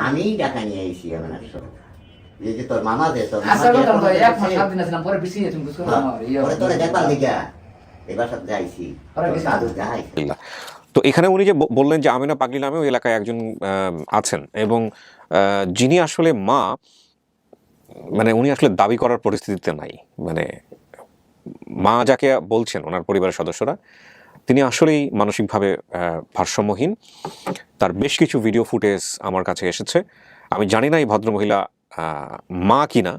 আমি টাকা নিয়ে এসেছি আমার এই যে তোর মামা দে তোর তোরা দেখবার লিখা এবার সব যাইছি সাধু যাই। তো এখানে উনি যে বললেন যে আমিনা পাগলি নামে ওই এলাকায় একজন আছেন এবং যিনি আসলে মা, মানে উনি আসলে দাবি করার পরিস্থিতিতে নাই। মানে মা যাকে বলছেন ওনার পরিবারের সদস্যরা, তিনি আসলেই মানসিকভাবে ভারসাম্যহীন। তার বেশ কিছু ভিডিও ফুটেজ আমার কাছে এসেছে। আমি জানি না এই ভদ্রমহিলা মা কিনা,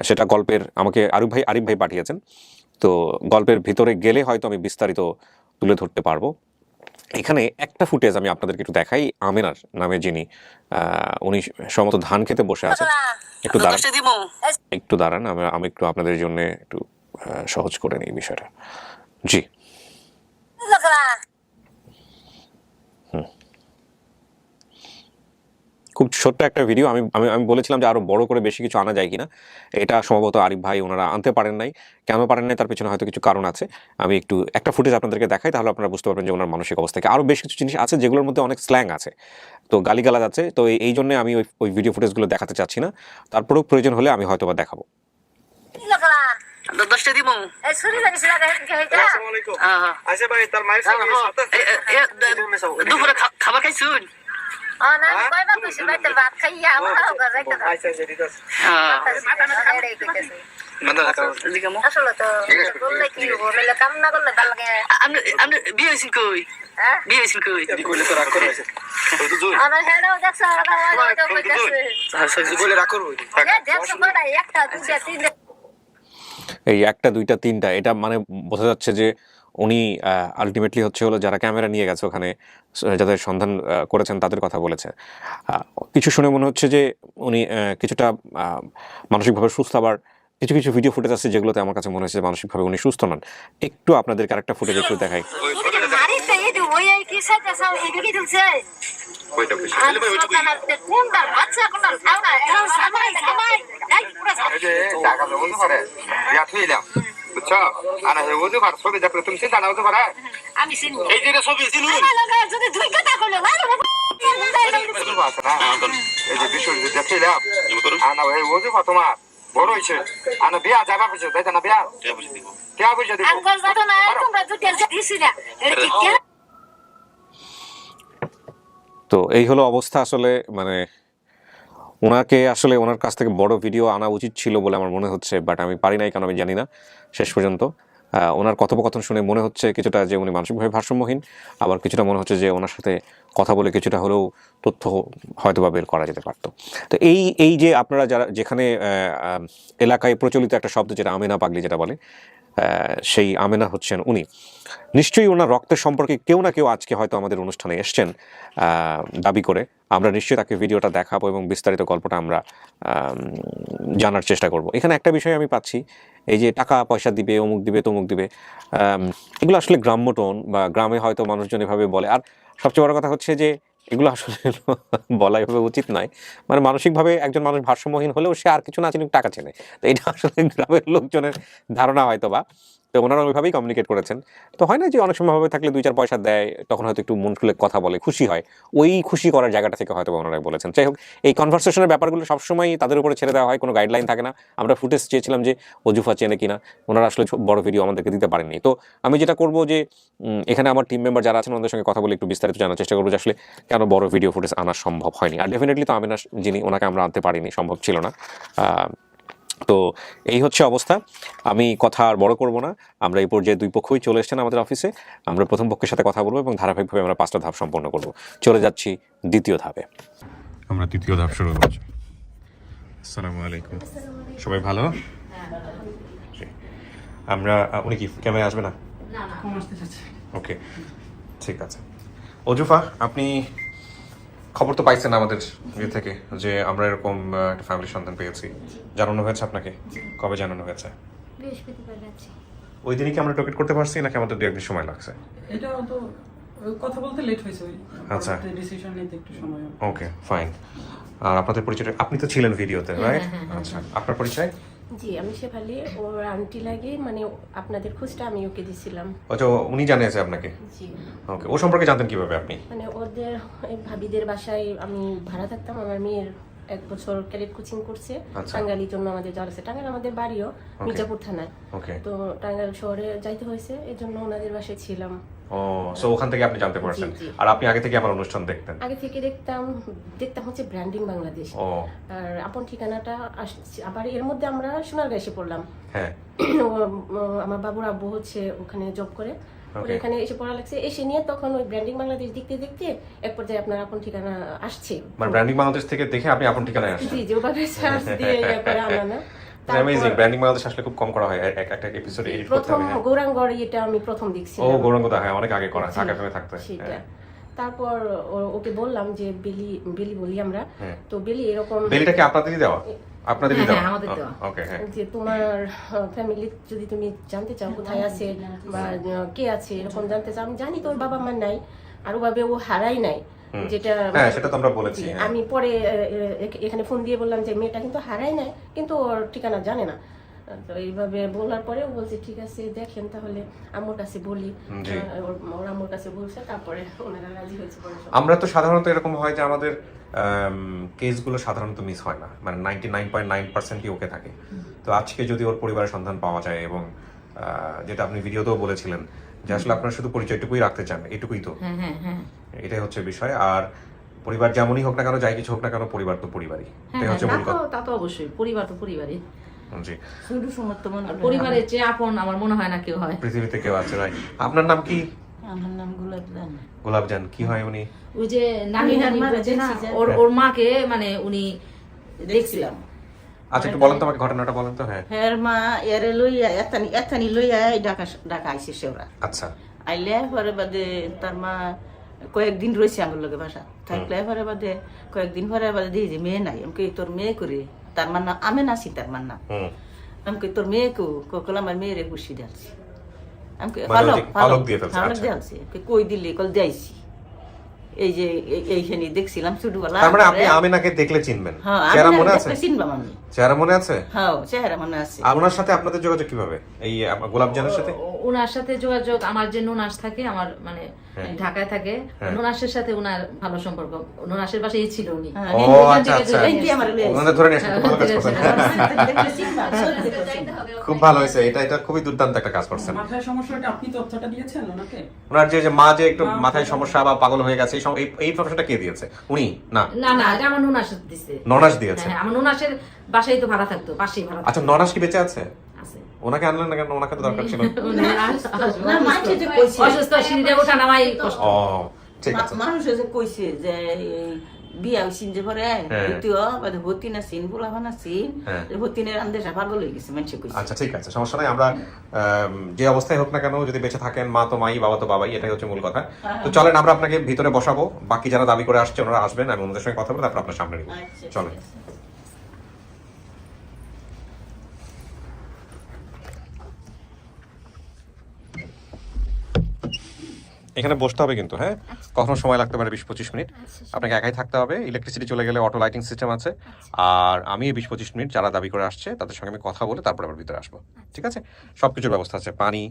সেটা গল্পের আমাকে আরিফ ভাই পাঠিয়েছেন। তো গল্পের ভিতরে গেলে হয়তো আমি বিস্তারিত তুলে ধরতে পারবো। এখানে একটা ফুটেজ আমি আপনাদেরকে একটু দেখাই। আমিনার নামে যিনি, উনি সমস্ত ধান খেতে বসে আছেন। একটু দাঁড়ান, আমি একটু আপনাদের জন্য একটু সহজ করে নিই বিষয়টা। জি, খুব ছোট্ট একটা ভিডিও। আমি বলেছিলাম যে আরো বড় করে বেশি কিছু আনা যায় কিনা। এটা সম্ভবত আরিফ ভাই ওনারা আনতে পারেন নাই। কেন পারেন নাই তার পিছনে হয়তো কিছু কারণ আছে। আমি একটু একটা ফুটেজ আপনাদেরকে দেখাই, তাহলে আপনারা বুঝতে পারবেন যে ওনার মানসিক অবস্থা কি। আরো বেশ কিছু জিনিস আছে যেগুলোর মধ্যে অনেক স্ল্যাং আছে, তো গালিগালাজ আছে। তো এই জন্য আমি ওই ভিডিও ফুটেজগুলো দেখাতে চাচ্ছি না। তারপরেও প্রয়োজন হলে আমি হয়তো বা দেখাবো। খাবার খাইছুন? ভাত খাইয়া আসলে তো বললে কি বললে কাম না করলে ভালো লাগে। আপনি বিয়ে হয়েছেন কই? বিয়ে হয়েছেন কই? আমার হেডাও দেখছ এই একটা দুইটা তিনটা, এটা মানে বোঝা যাচ্ছে যে উনি আলটিমেটলি হচ্ছে হলো যারা ক্যামেরা নিয়ে গেছে ওখানে, যাদের সন্ধান করেছেন তাদের কথা বলেছে। কিছু শুনে মনে হচ্ছে যে উনি কিছুটা মানসিকভাবে সুস্থ, আবার কিছু কিছু ভিডিও ফুটেজ আছে যেগুলোতে আমার কাছে মনে হচ্ছে যে মানসিকভাবে উনি সুস্থ নন। একটু আপনাদেরকে আরেকটা ফুটেজ একটু দেখাই। বুঝছো? আর ওই পার ছবি দেখলে তুমি চিন্তা না হতে পারে। আমি চিনি এই যে ছবি চিনি যদি দুই কথা কইলো এই যে বিষয় দেখছিলাম আনা ভাই ওই যে তোমার বড় হইছে আনা বিয়া যাবা কইছে তাই না? বিয়া কে পয়সা দিব আঙ্কল যাতো না তোমরা দুটো দিছি না এটা কি কেন? তো এই হলো অবস্থা আসলে। মানে ওনাকে আসলে ওনার কাছ থেকে বড় ভিডিও আনা উচিত ছিল বলে আমার মনে হচ্ছে, বাট আমি পারি নাই, কারণ আমি জানি না শেষ পর্যন্ত। ওনার কথোপকথন শুনে মনে হচ্ছে কিছুটা যে উনি মানসিকভাবে ভারসাম্যহীন, আবার কিছুটা মনে হচ্ছে যে ওনার সাথে কথা বলে কিছুটা হলেও তথ্য হয়তো বা বের করা যেতে পারতো। তো এই যে আপনারা যারা যেখানে এলাকায় প্রচলিত একটা শব্দ যেটা আমিনা পাগলি যেটা বলে, সেই আমিনা হচ্ছেন উনি। নিশ্চয়ই ওনার রক্তের সম্পর্কে কেউ না কেউ আজকে হয়তো আমাদের অনুষ্ঠানে এসছেন দাবি করে। আমরা নিশ্চয়ই তাকে ভিডিওটা দেখাবো এবং বিস্তারিত গল্পটা আমরা জানার চেষ্টা করব। এখানে একটা বিষয় আমি পাচ্ছি, এই যে টাকা পয়সা দিবে, অমুক দিবে, তমুক দিবে, এগুলো আসলে গ্রাম্য টোন বা গ্রামে হয়তো মানুষজন এভাবে বলে। আর সবচেয়ে বড় কথা হচ্ছে যে এগুলো আসলে বলা এভাবে উচিত নয়। মানে মানসিকভাবে একজন মানুষ ভারসাম্যহীন হলেও সে আর কিছু না চিনুক টাকা চেনে। তো এটা আসলে গ্রামের লোকজনের ধারণা হয়তো বা, তো ওনারা ওইভাবেই কমিউনিকেট করেছেন। তো হয় না যে অনেক সময় ভাবে থাকলে 2-4 পয়সা দেয়, তখন হয়তো একটু মন খুলে কথা বলে, খুশি হয়, ওই খুশি করার জায়গাটা থেকে হয়তো ওনারা বলেছেন। যাই হোক, এই কনভারসেশনের ব্যাপারগুলো সবসময় তাদের উপরে ছেড়ে দেওয়া হয়, কোনো গাইডলাইন থাকে না। আমরা ফুটেজ চেয়েছিলাম যে ওজুফা চেনে কিনা, ওনারা আসলে বড় ভিডিও আমাদেরকে দিতে পারেননি। তো আমি যেটা করবো যে এখানে আমার টিম মেম্বার যারা আছেন ওনাদের সঙ্গে কথা বলে একটু বিস্তারিত জানার চেষ্টা করবো যে আসলে কেন বড় ভিডিও ফুটেজ আনা সম্ভব হয়নি। আর ডেফিনেটলি তো আমিনা যিনি, ওনাকে আমরা আনতে পারিনি, সম্ভব ছিল না। তো এই হচ্ছে অবস্থা। আমি কথা আর বড় করব না। আমরা এই পর্যায়ে দুই পক্ষই চলে এসেছেন আমাদের অফিসে। আমরা প্রথম পক্ষের সাথে কথা বলবো এবং ধারাবাহিকভাবে আমরা 5টা ধাপ সম্পন্ন করব। চলে যাচ্ছি দ্বিতীয় ধাপে। আমরা দ্বিতীয় ধাপ শুরু করছি। আসসালামু আলাইকুম, সবাই ভালো? আমরা উনি কি ক্যামেরা আসবে না? ওকে, ঠিক আছে। ওজুফা, আপনি খবর তো পাইছেন আমাদের ইয়ে থেকে যে আমরা এরকম একটা ফ্যামিলির সন্ধান পেয়েছি, জানানো হয়েছে আপনাকে? কবে জানানো হয়েছে? বৃহস্পতিবার রাতে। ওই দিনই কি আমরা টোকেট করতে পারছি নাকি আমাদের 2 একদিন সময় লাগছে? এটা তো কথা বলতে লেট হয়েছে, ওই আচ্ছা, ডিসিশন নিতে একটু সময়। Okay fine. আর আপনাদের পরিচয়? আপনি তো ছিলেন ভিডিওতে, রাইট? আচ্ছা, আপনার পরিচয়? জি আমি শেফালি, ওর আন্টি লাগে, মানে আপনাদের খোঁজটা আমি ওকে দিছিলাম। আচ্ছা উনি জানিয়েছে আপনাকে? জি ওকে, ও সম্পর্কে জানতেন কিভাবে আপনি? মানে ওদের এই ভাবিদের বাসায় আমি ভাড়া থাকতাম, আমার মেয়ের 1 বছর ক্যাডেট কোচিং করছে, আচ্ছা। টাঙ্গাইলের জন্য আমাদের যাওয়া আছে। টাঙ্গাইল আমাদের বাড়িও মির্জাপুর থানায়, ওকে। তো টাঙ্গাইল শহরে যাইতে হয়েছে, এই জন্য ওনাদের বাসায় ছিলাম। ও সো ওখান থেকে আপনি জানতে পারছেন। জি, জি। আর আপনি আগে থেকে আমার অনুষ্ঠান দেখতেন? আগে থেকে দেখতাম হচ্ছে ব্র্যান্ডিং বাংলাদেশ। ও আর আপন ঠিকানাটা আবার এর মধ্যে আমরা সোনারগাঁ এসে পড়লাম। হ্যাঁ। আমার বাবুর আব্বু হচ্ছে ওখানে জব করে, Okay. এখানে এসে পড়া লাগছে, এসে নিয়ে তখন ওই ব্র্যান্ডিং বাংলাদেশ দেখতে দেখতে এক পর্যায়ে আপনার আপন ঠিকানা আসছে। মানে ব্র্যান্ডিং বাংলাদেশ থেকে দেখে আপনি আপন ঠিকানায় আসছেন? জি জি, ওভাবে সার্চ দিয়ে করে আনা। অ্যামেজিং। ব্র্যান্ডিং বাংলাদেশ আসলে খুব কম করা হয়, একটা এপিসোড এডিট করতে প্রথম হবে। গৌরাঙ্গড় এটা আমি প্রথম দেখছি। ও গৌরাঙ্গদা, হ্যাঁ অনেক আগে করা, ঢাকা ফেমে থাকতে। সেটা তারপর ওকে বললাম যে বেলি বলি আমরা, তো বেলি এরকম। বেলিটা কি আপনাদেরই দেওয়া? আপনাদেরই দেওয়া? আমাদের দেওয়া। ওকে, হ্যাঁ। যে তোমার ফ্যামিলি যদি তুমি জানতে চাও কোথায় আছে বা কে আছে এরকম জানতে চাও, আমি জানি তোর বাবা মা নাই, আর ওভাবে ও হারাই নাই, যেটা হ্যাঁ সেটা তো আমরা বলেছি। হ্যাঁ। আমি পরে এখানে ফোন দিয়ে বললাম যে মেয়েটা কিন্তু হারাই নাই, কিন্তু ওর ঠিকানা জানে না। তো এইভাবে বলার পরে ও বলছে ঠিক আছে দেখেন তাহলে আম্মুর কাছে বলি। ওর আম্মুর কাছে বলছে, তারপরে ওনারা রাজি হয়েছে। আমরা তো সাধারণত এরকম হয় যে আমাদের কেসগুলো সাধারণত মিস হয় না, মানে 99.9%ই ওকে থাকে। তো আজকে যদি ওর পরিবারের সন্ধান পাওয়া যায়, এবং যেটা আপনি ভিডিওতেও বলেছিলেন যে আসলে আপনারা শুধু পরিচয়টুকুই রাখতে চান, এটুকুই তো, এটাই হচ্ছে বিষয়। আর পরিবার যেমনই হোক না কেন, যাই কিছু হোক না কেন, পরিবার তো পরিবারই, এটাই হচ্ছে মূল কথা। তা তো অবশ্যই, পরিবার তো পরিবারই। জি, শুধু সমর্থন পরিবারের চেয়ে আপন আমার মনে হয় না কেউ হয় পৃথিবীতে কেউ আছে। রাই, আপনার নাম কি? আমার নাম গোলাপজান। গোলাপজান। কি হয় উনি? ওই যে নানি বলছে না, ওর মাকে মানে উনি দেখছিলাম। আচ্ছা একটু বলেন তো আমাকে, ঘটনাটা বলেন তো। হ্যাঁ, হের মা এরে লইয়া এতানি লইয়া ঢাকা আইসে সেওরা। আচ্ছা। আইলে পরে বাদে তার মা কয়েকদিন রয়েছে আমার লগে বাসা থাকলে, পরে বাদে কয়েকদিন পরে বাদে দিই যে মেয়ে নাই। আমি তোর মেয়ে করে, তার মান না আমি নাসি, তার মান না আমি তোর মেয়ে কল আমার মেয়েরে গুছি ডালছি। আমি পালক দিয়ে ফেলছে। পালক ডালছি, কই দিলি কল দিয়েছি। এই যে এইখানে দেখছিলাম ছোটবেলা। তার মানে আপনি আমিনাকে দেখলে চিনবেন? হ্যাঁ, চেহারা মনে আছে? চিনবাম আমি। চেহারা মনে আছে? হ্যাঁ চেহারা মনে আছে। আপনার সাথে আপনাদের যোগাযোগ কিভাবে এই গোলাপজানের সাথে? ওনার সাথে যোগাযোগ, আমার যে নুনাস থাকে, আমার মানে ঢাকায় থাকে, নুনাসের সাথে ওনার ভালো সম্পর্ক। নুনাসের বাসায় ছিল উনি। ও আচ্ছা আচ্ছা, ওনাদের ধরে নিয়ে আসলে ভালো কাজ করছেন। খুব ভালো হয়েছে, এটা খুবই দুর্দান্ত একটা কাজ করছেন। মাথায় সমস্যাটা আপনি তথ্যটা দিয়েছেন ওনাকে? ওনার যে মা যে একটু মাথায় সমস্যা বা পাগল হয়ে গেছে, এই ইনফরমেশনটা কে দিয়েছে? উনি না না, এটা আমার নুনাস দিছে। ননাস দিয়েছে? হ্যাঁ, আমার নুনাসের বাসায় তো ভাড়া থাকতো, পাশেই ভাড়া। আচ্ছা, ননাস কি বেঁচে আছে? আছে। ওনাকে আনলেন না কেন? ওনাকে তো দরকার ছিল। অসুস্থ, সিঁড়িতে ওঠা নামাই কষ্ট। ও ঠিক আছে। মানুষ যে কইছে যে বিয়া হইছিন যে পরে দ্বিতীয় বাদে ভর্তি না সিন বলা না সিন ভর্তিনের আন্দেশা পাগল হয়ে গেছে মানুষ কইছে। আচ্ছা ঠিক আছে, সমস্যা নাই। আমরা যে অবস্থায় হোক না কেন, যদি বেঁচে থাকেন, মা তো মাই, বাবা তো বাবাই, এটাই হচ্ছে মূল কথা। তো চলেন আমরা আপনাকে ভিতরে বসাবো, বাকি যারা দাবি করে আসছে ওনারা আসবেন, আমি ওনাদের সঙ্গে কথা বলে তারপর আপনার সামনে নিব। চলেন। এখানে বসতে হবে কিন্তু, হ্যাঁ কখনো সময় লাগতে পারে 20-25 মিনিট। আপনাকে একাই থাকতে হবে, ইলেকট্রিসিটি চলে গেলে অটো লাইটিং সিস্টেম আছে। আর আমি 20-25 মিনিট যারা দাবি করে আসছে তাদের সঙ্গে আমি কথা বলে তারপর আবার ভিতরে আসবো, ঠিক আছে? সবকিছুর ব্যবস্থা আছে, পানি,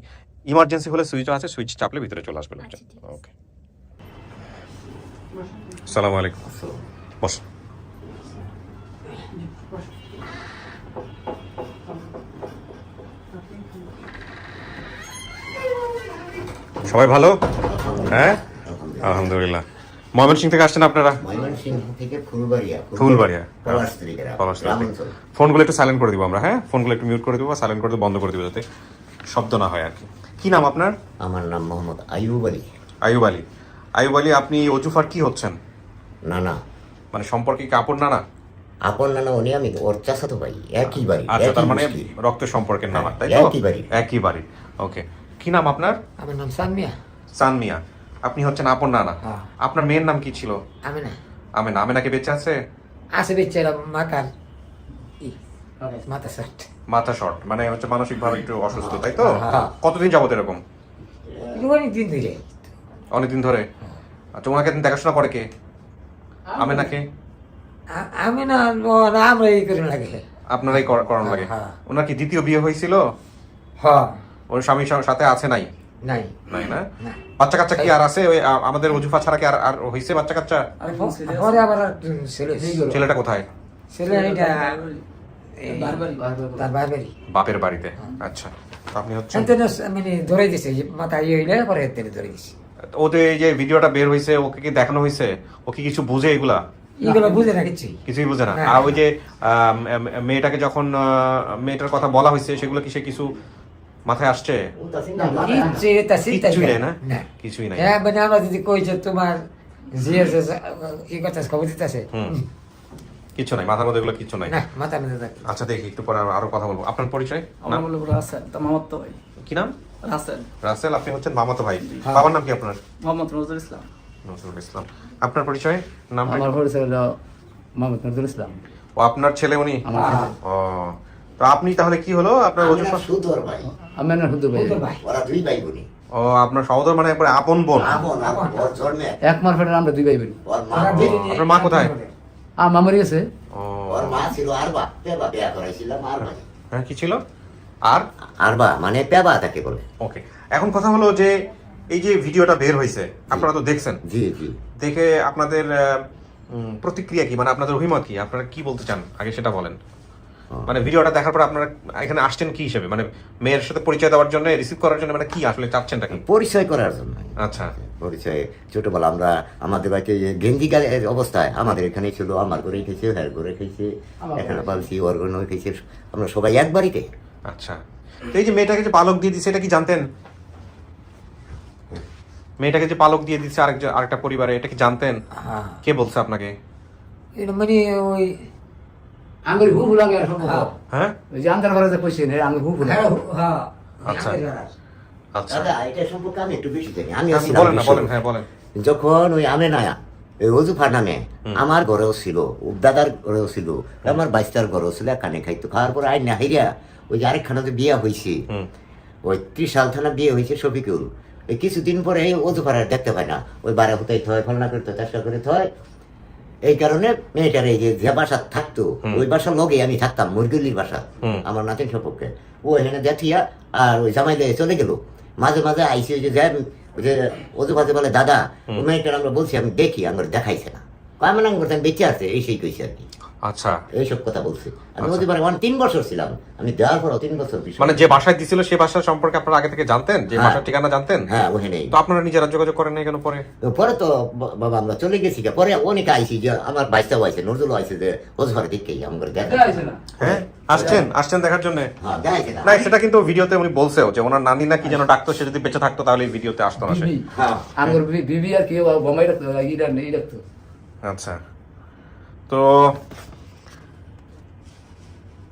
ইমার্জেন্সি হলে সুইচও আছে, সুইচ চাপলে ভিতরে চলে আসবে লোকজন। ওকে, আসসালামু আলাইকুম। বস। সবাই ভালো? হ্যাঁ আলহামদুলিল্লাহ। ময়মনসিং থেকে আসছেন আপনারা? ময়মনসিংহ থেকে ফুলবাড়িয়া। ফোনগুলো একটু সাইলেন্ট করে দিব আমরা, হ্যাঁ ফোনগুলো একটু মিউট করে দেবো, সাইলেন্ট করে দেবো, বন্ধ করে দেবো যাতে শব্দ না হয় আর কি। কি নাম আপনার? আমার নাম মোহাম্মদ আইয়ুব আলী। আইয়ুব আলী। আইয়ুব আলী, আপনি অজুফার কি হচ্ছেন? নানা। মানে সম্পর্কে কি আপন নানা? আপন নানা উনি, আমি ওর চাচাতো ভাই, একই বাড়ি। আচ্ছা, তার মানে রক্তের সম্পর্কের নানা, তাই তো? একই বাড়ি। ওকে, কি নাম আপনার? আমার নাম সানমিয়া। সানমিয়া, আপনি হচ্ছেন আপন নানা। আপনার মেয়ের নাম কি ছিল? আমেনা। আমেনা। আমেনা কি বেঁচে আছে? আছে বেচারা, মাথার মাথা শর্ট। মাথা শর্ট মানে হচ্ছে মানসিক ভাবে একটু অসুস্থ, তাই তো? কতদিন যাবত এরকম? অনেকদিন ধরে। অনেকদিন ধরে। আচ্ছা, ওনাকে দেখাশোনা করে কে? আমেনাকে? আমেনা আমরা এই করে লাগে। আপনারাই করানো লাগে। হ্যাঁ। ওনার কি দ্বিতীয় বিয়ে হয়েছিল? হ্যাঁ ওর স্বামীর সাথে আছে নাই? নাই নাই না? না। বাচ্চা কাচ্চা কি আর আছে? ওই আমাদের ওজুফা ছাড়া কি আর হয়েছে বাচ্চা কাচ্চা? পরে আবার ছেলে ছেলেটা কোথায়? ছেলে এটা তার বাড়ি বাপের বাড়িতে। আচ্ছা, তো আপনি হচ্ছেন মানে ধরে দিছে মাথা ইয়ে হইলে পরে তেলে ধরে দিছে। ওদের এই যে ভিডিওটা বের হয়েছে ওকে কি দেখানো হয়েছে? ও কি কিছু বুঝে এগুলা? এগুলো বুঝে না কিছুই। কিছুই বুঝে না। না। আর ওই যে মেয়েটাকে যখন মেয়েটার কথা বলা হয়েছে সেগুলো কি সে কিছু মাথায় আসছে? কিছুই নাই না? কিছুই নাই। হ্যাঁ মানে আমরা যদি কই যে তোমার জিয়ে ই করতেছে খবর দিতেছে কিছু নাই মাথার মধ্যে, এগুলো কিছু নাই। না মাথা মধ্যে থাকে। আচ্ছা, দেখি একটু পরে আরো কথা বলবো। আপনার পরিচয়? আমার বলবো রাসেল, তো মামাতো ভাই কি নাম? রাসেল, রাসেল। আপনি হচ্ছেন মামাতো ভাই। বাবার নাম কি আপনার? মোহাম্মদ নজরুল ইসলাম। নজরুল ইসলাম। আপনার পরিচয়? নাম? আমার পরিচয় হলো মোহাম্মদ নজরুল ইসলাম। ও আপনার ছেলে উনি? ও, তো আপনি তাহলে কি হলো আপনার ওজুফা? সুদর ভাই, আমি না হুদু ভাই, ওরা দুই ভাই বোনই। ও, আপনার সহোদর মানে একবারে আপন বোন? আপন ওর জন্মে এক মার ফেটে আমরা দুই ভাই বোন। ওর মা, আপনার মা কোথায়? মা মরে গেছে। ও, ওর মা ছিল আরবা, পেবা বিয়া করাইছিলাম আরবা। হ্যাঁ, কি ছিল? আর আরবা মানে পেবা তাকে বলে। ওকে, এখন কথা হলো যে এই যে ভিডিওটা বের হয়েছে আপনারা তো দেখছেন, জি জি। দেখে আপনাদের প্রতিক্রিয়া কি, মানে আপনাদের অভিমত কি, আপনারা কি বলতে চান আগে সেটা বলেন। মানে ভিডিওটা দেখার পর আপনারা এখানে আসছেন কি হিসেবে, মানে মেয়ের সাথে পরিচয় দেওয়ার জন্য, রিসিভ করার জন্য, মানে কি আসলে চাচ্ছেনটা কি? পরিচয় করার জন্য। আচ্ছা, পরিচয় ছোটবেলা আমরা আমাদের বাড়িতে গেঞ্জি গালের অবস্থায় আমাদের এখানে ছিল, আমার ঘরে খেয়েছে, হ্যাঁ ঘরে খেয়েছে, এখানে পালছি, ওর ঘরে খেয়েছে, আমরা সবাই এক বাড়িতে। আচ্ছা, তো এই যে মেয়েটাকে যে পালক দিয়ে দিচ্ছে এটা কি জানতেন? মেয়েটাকে যে পালক দিয়ে দিচ্ছে আরেকটা পরিবারে, এটা কি জানতেন? হ্যাঁ কে বলছে আপনাকে? এটা মানে ওই আঙ্গুর হু লাগে আর সব। হ্যাঁ, ওই যে আন্দার ঘরে যে কইছেন আঙ্গুর হু লাগে। হ্যাঁ আচ্ছা আচ্ছা, দাদা এটা সম্পর্কে আমি একটু বেশি জানি। আমি বলেন না, বলেন, হ্যাঁ বলেন। যখন ওই আমেনায়া ওই ওজুফা নামে আমার ঘরেও ছিল, দাদার ঘরেও ছিল, আমার বাইস্তার ঘরেও ছিল, কানে খাইতো। খাওয়ার পরে আই না হাইরা ওই যে আরেকখানাতে বিয়ে হয়েছে, ওই ত্রিশাল থানা বিয়ে হয়েছে শফিকুল। এই কিছুদিন পরে এই ওজুফার আর দেখতে পায় না, ওই বারে হতেই থয়, ফলনা করতে চেষ্টা করে থয়। এই কারণে মেয়েটার এই যে বাসা থাকতো, ওই বাসার লগে আমি থাকতাম, মুরগিলির বাসা, আমার নাতিন সম্পর্কে। ও এখানে দেখিয়া আর ওই জামাই দিয়ে চলে গেল। মাঝে মাঝে আইসি ওই যে ওজুফাতে বলে দাদা ও মেয়েটার আমরা বলছি আমি দেখি, আমার দেখাইছে না, আমি নাম করতে আমি বেঁচে আছে, এই সেই কইছে আর কি। আচ্ছা, এইসব কথা বলছে। আমি ওজুফারে 3 বছর ছিলাম, আমি দেওয়ার পর 3 বছর। মানে যে বাসায় দিছিল সেই বাসা সম্পর্কে আপনারা আগে থেকে জানতেন, যে বাসার ঠিকানা জানতেন? হ্যাঁ ওখানে। তো আপনারা নিজেরা যোগাযোগ করেন নাই কেন পরে? পরে তো বাবা আমরা চলে গেছি, পরে অনেকে আইসি, যে আমার বাইশটাও আইসে, নজরুল আইসে, যে ওজুফারে দেখেই আমার দেখা। হ্যাঁ, আসছেন দেখার জন্য? হ্যাঁ দেখাইছে না। না, সেটা কিন্তু ভিডিওতে উনি বলছেও যে ওনার নানি না কি যেন ডাকতো, সে যদি বেঁচে থাকতো তাহলে এই ভিডিওতে আসতো না সে। হ্যাঁ আঙ্গুর বিবি আর কেউ বোমাই রাখতো, ইরা নেই রাখতো। আচ্ছা, তো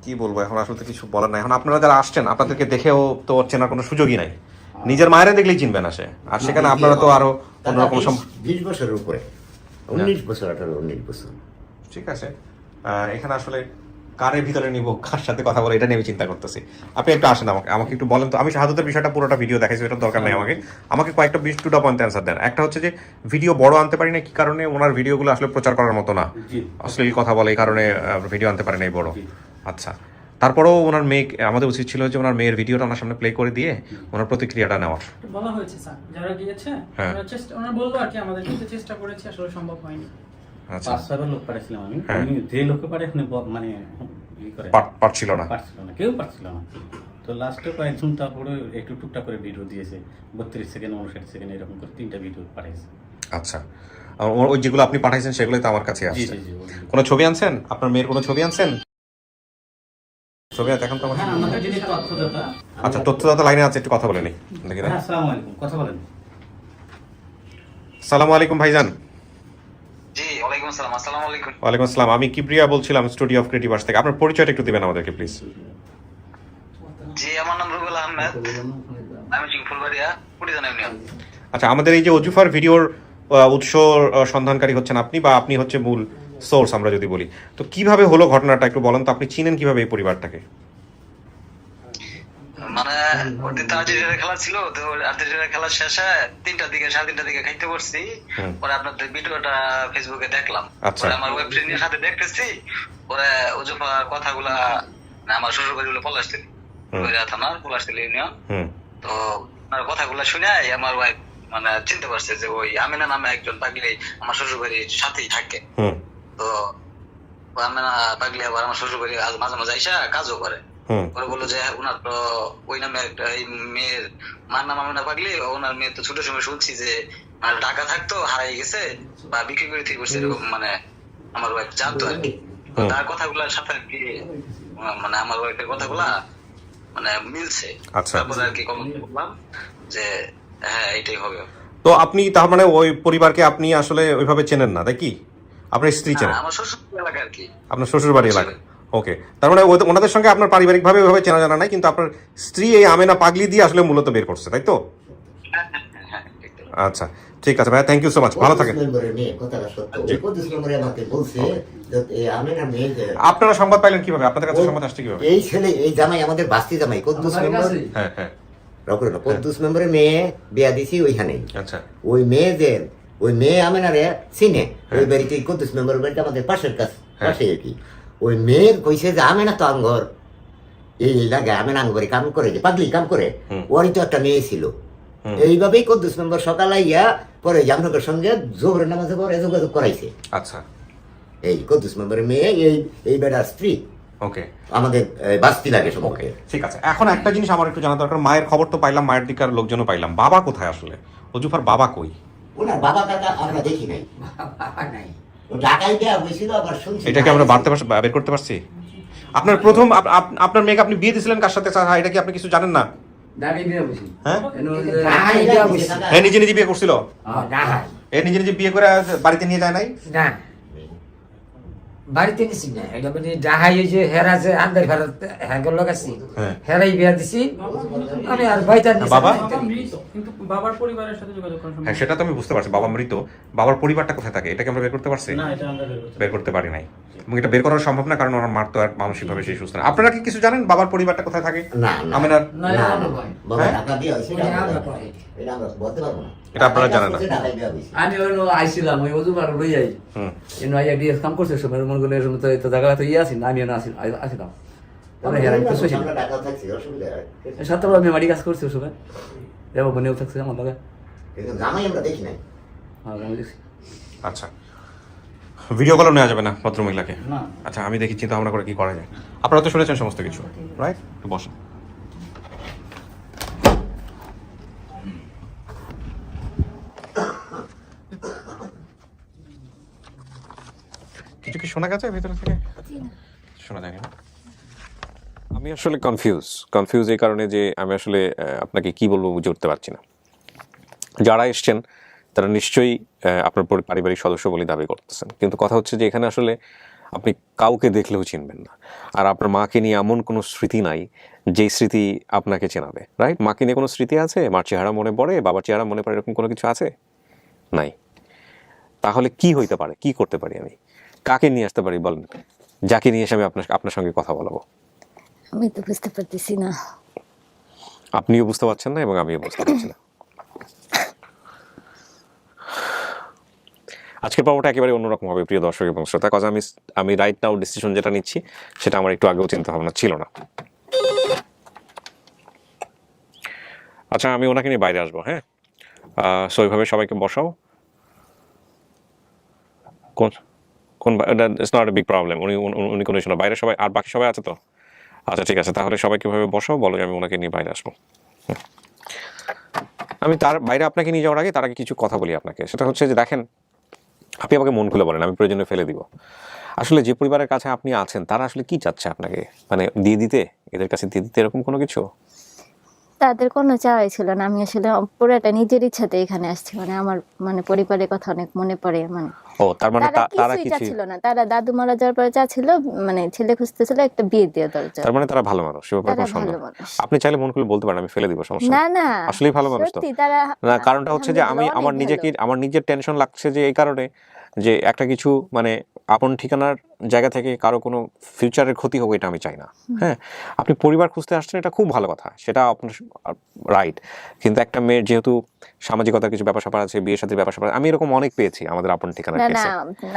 কি বলবো এখন, আসলে কিছু বলার নাই। এখন আপনারা যারা আসছেন আপনাদেরকে দেখেও তো চেনার কোনো সুযোগই নাই, নিজের মায়েরা দেখলেই চিনবেন আসে, আর সেখানে আপনারা তো আরো অন্যরকম 20 বছরের উপরে, 19 বছর, 18-19 বছর। ঠিক আছে, এখানে আসলে কারের ভিতরে নিব, কার সাথে কথা বলে, এটা নিয়ে আমি চিন্তা করতেছি। আপনি একটু আসেন, আমাকে একটু বলেন তো। আমি শাহাদাতের বিষয়টা পুরোটা ভিডিও দেখাইছি, এটা দরকার নেই আমাকে কয়েকটা 2টা পয়েন্ট অ্যান্সার দেন। একটা হচ্ছে যে ভিডিও বড় আনতে পারি না কি কারণে, ওনার ভিডিওগুলো আসলে প্রচার করার মতো না, অশ্লীল কথা বলে, এই কারণে ভিডিও আনতে পারি না এই বড়। আচ্ছা, তারপরেও ওনার মেয়ে, আমাদের উচিত ছিল যে ওনার মেয়ের ভিডিওটা ওনার সামনে প্লে করে দিয়ে ওনার প্রতিক্রিয়াটা নেওয়ার। বলা হয়েছে স্যার, যারা গিয়েছে হ্যাঁ। ওনারা বলবো আর কি, আমাদের কিন্তু চেষ্টা করেছি, আসলে সম্ভব হয়নি। আচ্ছা, 5-6 লোক পাঠাইছিলাম আমি। হ্যাঁ। আমি যে লোককে পাঠাই এখন মানে ই করে পারছিল না। কেউ পারছিল না। তো লাস্টে কয়েকজন তারপরে একটু টুকটাক করে ভিডিও দিয়েছে, 32 সেকেন্ড 59 সেকেন্ড এরকম করে 3টা ভিডিও পাঠাইছে। আচ্ছা, ওই যেগুলো আপনি পাঠাইছেন সেগুলোই তো আমার কাছে জি আসছে। জি জি, ওগুলো। কোনো ছবি আনছেন? আপনার মেয়ের কোনো ছবি আনছেন? ছবি এখন তো আমার। হ্যাঁ, আমাদের যিনি তথ্যদাতা। আচ্ছা, তথ্যদাতা লাইনে আছে, একটু কথা বলে নিই। দেখি না। হ্যাঁ, আসসালামু আলাইকুম, কথা বলেন। সালামু আলাইকুম ভাইজান। জি ওয়ালাইকুম আসসালাম। আসসালামু আলাইকুম। ওয়ালাইকুম আসসালাম, আমি কিবরিয়া বলছিলাম, স্টুডিও অফ ক্রিয়েটিভ আর্টস থেকে। আপনার পরিচয়টা একটু দিবেন আমাদেরকে প্লিজ। জি আমার নাম রুবেল আহমেদ, আমি ফুলবাড়িয়া কুড়িজন ইউনিয়ন। আচ্ছা, আমাদের এই যে ওজুফার ভিডিওর উৎস সন্ধানকারী হচ্ছেন আপনি, বা আপনি হচ্ছে মূল সোর্স আমরা যদি বলি, তো কিভাবে হলো ঘটনাটা একটু বলেন তো। আপনি চিনেন কিভাবে এই পরিবারটাকে? মানে ওদের তো আর্জেন্টিনা খেলা ছিল, তো আর্জেন্টিনা খেলা শেষে 3টার দিকে 3:30টার দিকে খাইতে বসছি, পরে আপনাদের ভিডিওটা ফেসবুকে দেখলাম, আচ্ছা। পরে আমার ওয়েব ফ্রেন্ডের সাথে দেখতেছি, পরে ওজফার কথাগুলা আমার শ্বশুর বাড়ি পলাশতলী থানার পলাশতলী ইউনিয়ন, তো ওনার কথাগুলা শুনে আমার ওয়াইফ মানে চিনতে পারছে যে ওই আমিনা নামে একজন পাগলি আমার শ্বশুর বাড়ির সাথেই থাকে। তো আমিনা পাগলি আবার আমার শ্বশুর বাড়ি মাঝে মাঝে আইসা কাজও করে। পরে বললো যে ওনার তো ওই নামে একটা এই মেয়ের মার নাম আমিনা পাগলি, ওনার মেয়ে তো ছোট সময় শুনছি যে মানে টাকা থাকতো হারাই গেছে বা বিক্রি করে ঠিক করছে, এরকম মানে আমার ওয়াইফ জানতো আর কি। তো তার কথাগুলোর সাথে আর কি মানে আমার ওয়াইফের কথাগুলা মানে মিলছে। আচ্ছা। তারপরে আর কি কমেন্ট করলাম যে হ্যাঁ এটাই হবে। তো আপনি তার মানে ওই পরিবারকে আপনি আসলে ওইভাবে চেনেন না, তাই কি? আপনার স্ত্রী চেনেন? আমার শ্বশুর এলাকা আর কি। আপনার শ্বশুর বাড়ি এলাকা, ওকে। তার মানে ওনাদের সঙ্গে আপনার পারিবারিকভাবে ওইভাবে চেনা জানা নাই, কিন্তু আপনার স্ত্রী এই আমেনা পাগলি দিয়ে আসলে মূলত বের করছে, তাই তো? আচ্ছা, ঠিক আছে ভাই, থ্যাংক ইউ সো মাচ, ভালো থাকেন। আপনারা সংবাদ পাইলেন কিভাবে? আপনাদের কাছে সংবাদ আসছে কিভাবে? এই ছেলে, এই জামাই, আমাদের বাস্তি জামাই কদ্দুস মেম্বার, হ্যাঁ হ্যাঁ, কদ্দুস মেম্বারের মেয়ে বিয়া দিছি ওইখানে। আচ্ছা। ওই মেয়েদের, ওই মেয়ে আমেনারে চিনে, ওই বাড়িতে কদ্দুস মেম্বারের বাড়িটা আমাদের পাশের কাছে পাশে আর কি। ওই মেয়ের কইছে যে আমেনা তো আঙ্গর এই লাগে, আমেনা আঙ্গরে কাম করে, যে পাগলি কাম করে, ওরই তো একটা মেয়ে ছিল। এইভাবেই কদ্দুস মেম্বার সকালে ইয়া পরে জামনগরের সঙ্গে জোহরের নামাজে পরে যোগাযোগ করাইছে। আচ্ছা, এই কদ্দুস মেম্বারের মেয়ে এই বেটার স্ত্রী, ওকে, আমাদের বাস্তি লাগে সম্পর্কে। ঠিক আছে। এখন একটা জিনিস আমার একটু জানা দরকার, মায়ের খবর তো পাইলাম, মায়ের দিকার লোকজনও পাইলাম, বাবা কোথায় আসলে? ওজুফার বাবা কই? ওনার বাবা কাকা আমরা দেখি নাই, ও ঢাকায় দেওয়া হয়েছিল, আবার শুনছি। এটা কি আমরা বের করতে পারছি? আপনার প্রথম আপনার মেয়েকে আপনি বিয়ে দিয়েছিলেন কার সাথে? এটা কি আপনি কিছু জানেন না? হ্যাঁ, নিজে নিজে বিয়ে করছিল? নিজে নিজে বিয়ে করে বাড়িতে নিয়ে যায় নাই? না, বাড়িতে নিছি না, এটা মানে ডাহাই হয়েছে, হেরা যে আন্দার ঘরত হ্যাগর লাগাছি, হেরাই বিয়া দিছি আমি, আর বাইতার নিছি। বাবা মৃত, কিন্তু বাবার পরিবারের সাথে যোগাযোগ করা সম্ভব। হ্যাঁ, সেটা তো আমি বুঝতে পারছি, বাবা মৃত, বাবার পরিবারটা কোথায় থাকে এটা কি আমরা বের করতে পারছি? না, এটা আমরা বের করতে পারি নাই, এবং এটা বের করা সম্ভব না, কারণ ওনার মার তো আর মানসিকভাবে সেই সুস্থ না। আপনারা কি কিছু জানেন বাবার পরিবারটা কোথায় থাকে? না, আমেনার বাবা ঢাকা দিয়ে হয়েছে, এটা আমরা বলতে পারবো না, এটা আপনারা জানেন না। ঢাকায় দেওয়া হয়েছে। আমি আইছিলাম ওই ওজুবার লই যাই, আইয়া বিয়ে কাম করছে সময় মনে করলে তো জায়গা তো ইয়ে আছি না, আমি আসিলাম আমরা ঢাকাও থাকছি, অসুবিধা হয়। সাতটা আমি বাড়ি কাজ করছি ওই সময়, যাবো বোনেও থাকছে আমার লগে। কিন্তু জামাই আমরা দেখি নাই। আমি দেখছি। আচ্ছা, ভিডিও কলও নেওয়া যাবে না ভদ্রমহিলাকে? না। আচ্ছা, আমি দেখি চিন্তা ভাবনা করে কি করা যায়। আপনারা তো শুনেছেন সমস্ত কিছু, রাইট? একটু বসুন। কিছু কি শোনা গেছে ভিতরে থেকে? শোনা যায়নি না? আমি আসলে কনফিউজ এই কারণে যে আমি আসলে আপনাকে কি বলবো বুঝে উঠতে পারছি না। যারা এসছেন তারা নিশ্চয়ই আপনার পারিবারিক সদস্য বলে দাবি করতেছেন, কিন্তু কথা হচ্ছে যে এখানে আসলে আপনি কাউকে দেখলেও চিনবেন না, আর আপনার মাকে নিয়ে এমন কোনো স্মৃতি নাই যেই স্মৃতি আপনাকে চেনাবে, রাইট? মাকে নিয়ে কোনো স্মৃতি আছে? মার চেহারা মনে পড়ে, বাবার চেহারা মনে পড়ে, এরকম কোনো কিছু আছে? নাই। তাহলে কি হইতে পারে, কি করতে পারি আমি? কাকে নিয়ে আসতে পারি বলেন, যাকে নিয়ে এসে আমি আপনার সঙ্গে কথা বলবো? আমি তো বুঝতে পারতেছি না। আপনিও বুঝতে পারছেন না এবং আমিও বুঝতে পারছি না। আজকের পর্বটা একেবারে অন্যরকম হবে প্রিয় দর্শক এবং শ্রোতা, কাজ আমি রাইট নাও ডিসিশন যেটা নিচ্ছি সেটা আমার একটু আগেও চিন্তা ভাবনা ছিল না। আচ্ছা, আমি ওনাকে নিয়ে বাইরে আসবো, হ্যাঁ? সো ওইভাবে সবাইকে বসাও। কোন it's not a big problem, উনি কোনো ইস্যু না, বাইরে সবাই, আর বাকি সবাই আছে তো? আচ্ছা, ঠিক আছে, তাহলে সবাইকে ওইভাবে বসাও, বলো যে আমি ওনাকে নিয়ে বাইরে আসবো। আমি তার বাইরে আপনাকে নিয়ে যাওয়ার আগে তার আগে কিছু কথা বলি আপনাকে। সেটা হচ্ছে যে দেখেন, আপনি আমাকে মন খুলে বলেন, আমি প্রয়োজনে ফেলে দিব। আসলে যে পরিবারের কাছে আপনি আছেন তারা আসলে কি চাচ্ছে আপনাকে, মানে দিয়ে দিতে, এদের কাছে দিয়ে দিতে, এরকম কোনো কিছু? তাদের কোনো চাওয়াই ছিল না, আমি আসলে পুরোটা নিজের ইচ্ছাতে এখানে আসছি, মানে আমার মানে পরিবারের কথা অনেক মনে পড়ে, মানে ও তার মানে তারা তারা কিছুই কিছু, চাচ্ছিল না, তারা দাদু মারা যাওয়ার পরে চাচ্ছিল মানে ছেলে খুঁজতেছিল একটা বিয়ে দিয়ে দেওয়ার জন্য। তার মানে তারা ভালো মানুষ, সে ব্যাপারে তারা কোনো সন্দেহ ভালো নেই। মানুষ। আপনি চাইলে মন খুলে বলতে পারেন, আমি ফেলে দিব, সমস্যা না নেই। না আসলেই ভালো মানুষ তো। সত্যি তারা না, কারণটা হচ্ছে যে আমি আলহামদুলিল্লাহ আমার অনেক নিজেকে, ভালো। আমার নিজের টেনশন লাগছে যে এই কারণে যে একটা কিছু মানে আপন ঠিকানার জায়গা থেকে কারো কোনো ফিউচারের ক্ষতি হোক, এটা আমি চাই না। হ্যাঁ, আপনি পরিবার খুঁজতে আসছেন, এটা খুব ভালো কথা, সেটা আপনার রাইট। কিন্তু একটা মেয়ের যেহেতু সামাজিকতার কিছু ব্যাপার স্যাপার আছে, বিয়ের সাথে ব্যাপার স্যাপার, আমি এরকম অনেক পেয়েছি আমাদের আপন ঠিকানার না না কেসে।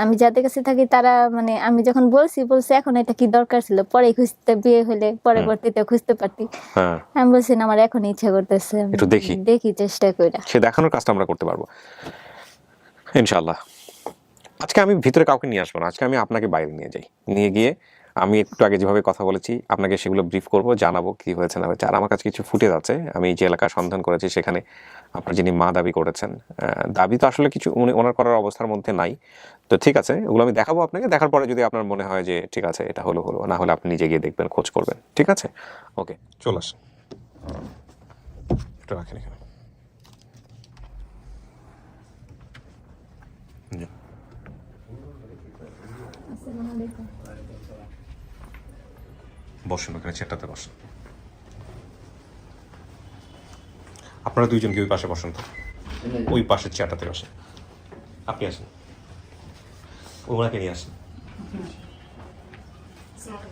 আমি যাদের কাছে থাকি তারা মানে আমি যখন বলছে এখন এটা কি দরকার ছিল, পরে খুঁজতে, বিয়ে হলে পরবর্তীতে খুঁজতে পারতি। হ্যাঁ, আমি বলছি না, আমার এখন ইচ্ছা করতেছে, একটু দেখি দেখি চেষ্টা কইরা। সে দেখানোর কাজটা আমরা করতে পারবো ইনশাআল্লাহ। আজকে আমি ভিতরে কাউকে নিয়ে আসবো না, আজকে আমি আপনাকে বাইরে নিয়ে যাই, নিয়ে গিয়ে আমি একটু আগে যেভাবে কথা বলেছি আপনাকে সেগুলো ব্রিফ করব, জানাবো কি হয়েছে না হয়েছে। আর আমার কাছে কিছু ফুটেজ আছে, আমি যে এলাকার সন্ধান করেছি সেখানে আপনার যিনি মা দাবি করেছেন, দাবি তো আসলে কিছু ওনার করার অবস্থার মধ্যে নাই। তো ঠিক আছে, ওগুলো আমি দেখাবো আপনাকে, দেখার পরে যদি আপনার মনে হয় যে ঠিক আছে এটা হলো, না হলে আপনি নিজে গিয়ে দেখবেন, খোঁজ করবেন। ঠিক আছে, ওকে, চলে আসেন, একটু রাখেন এখানে। বসেন ওখানে, চেয়ারটাতে বসেন। আপনারা দুইজন কি ওই পাশে বসেন তো, ওই পাশের চেয়ারটাতে বসেন। আপনি আসেন, ওনাকে নিয়ে আসেন।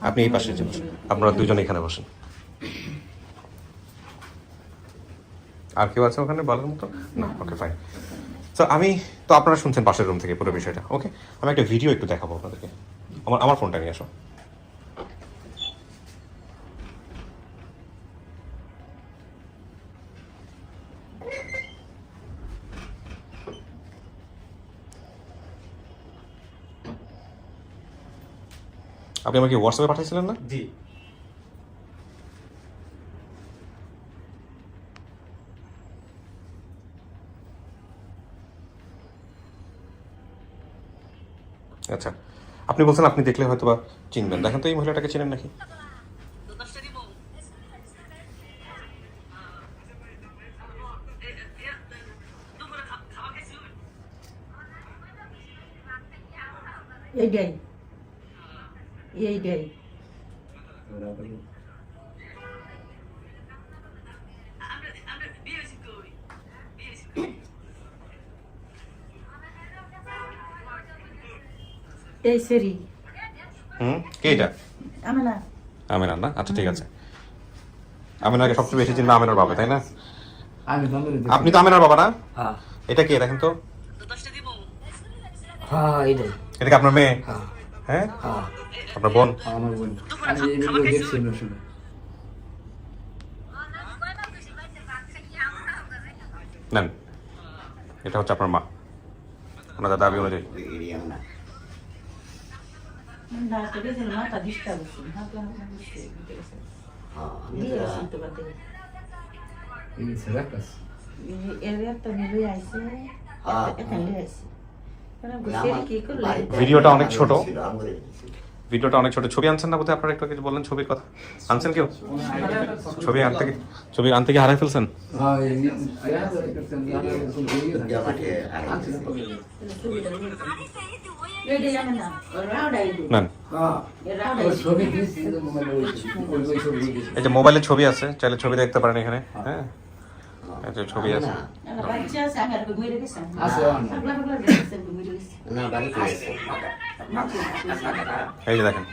আপনি এই পাশে যে বসেন, আপনারা দুজন এখানে বসেন। আর কেউ আছে ওখানে বলার মতো? না, ওকে ফাইন। তো আমি তো আপনারা শুনছেন পাশের রুম থেকে পুরো বিষয়টা। ওকে, আমি একটা ভিডিও একটু দেখাবো আপনাদেরকে। আমার ফোনটা নিয়ে আসো। আপনি আমাকে হোয়াটসঅ্যাপে পাঠিয়েছিলেন না? জি। আচ্ছা, আপনি বলছেন আপনি দেখলে হয়তো বা চিনবেন। দেখেন তো এই মহিলাটাকে চেনেন নাকি? এইটাই এইটাই এই সেরি কে এটা? আমেনা আমেনার না? আচ্ছা ঠিক আছে। আমেনাকে সবচেয়ে বেশি চিনবে আমেনার বাবা, তাই না? আমি তো আপনি তো আমেনার বাবা না? হ্যাঁ এটা কে দেখেন তো? হ্যাঁ এইটাই। এটা কি আপনার মেয়ে? হ্যাঁ হ্যাঁ, হ্যাঁ আপনার বোন? আমার বোন। আমি এই ভিডিও দেখছি অন্য সময়। নেন, এটা হচ্ছে আপনার মা, ওনাদের দাবি অনুযায়ী। না না তো গেছিল মাথা ডিস্টার্ব হচ্ছে হালকা হালকা হচ্ছে দিয়ে আসতে পারতে এই সেরাকাস এর একটা মিলে আইছে এখানে আইছে কারণ সেরি কি করলে ভিডিওটা অনেক ছোট, ভিডিওটা অনেক ছোট। ছবি আনছেন না বোধহয় আপনারা, একটু কিছু বললেন ছবির কথা। আনছেন কেউ? ছবি আনতে কি হারাই ফেলছেন? হ্যাঁ এই এইটাই আমেনা রাউডাই নেন, রাউডাই ছবি দিছি মোবাইলে ওই ছবি দিছি। এই যে মোবাইলে ছবি আছে, চাইলে ছবি দেখতে পারেন এখানে। হ্যাঁ, এই যে ছবি আছে। বাচ্চা আছে আমার ঘুরে গেছে আছে পাগলা পাগলা গেছে ঘুরে গেছে না বাড়িতে আছে। এই যে দেখেন,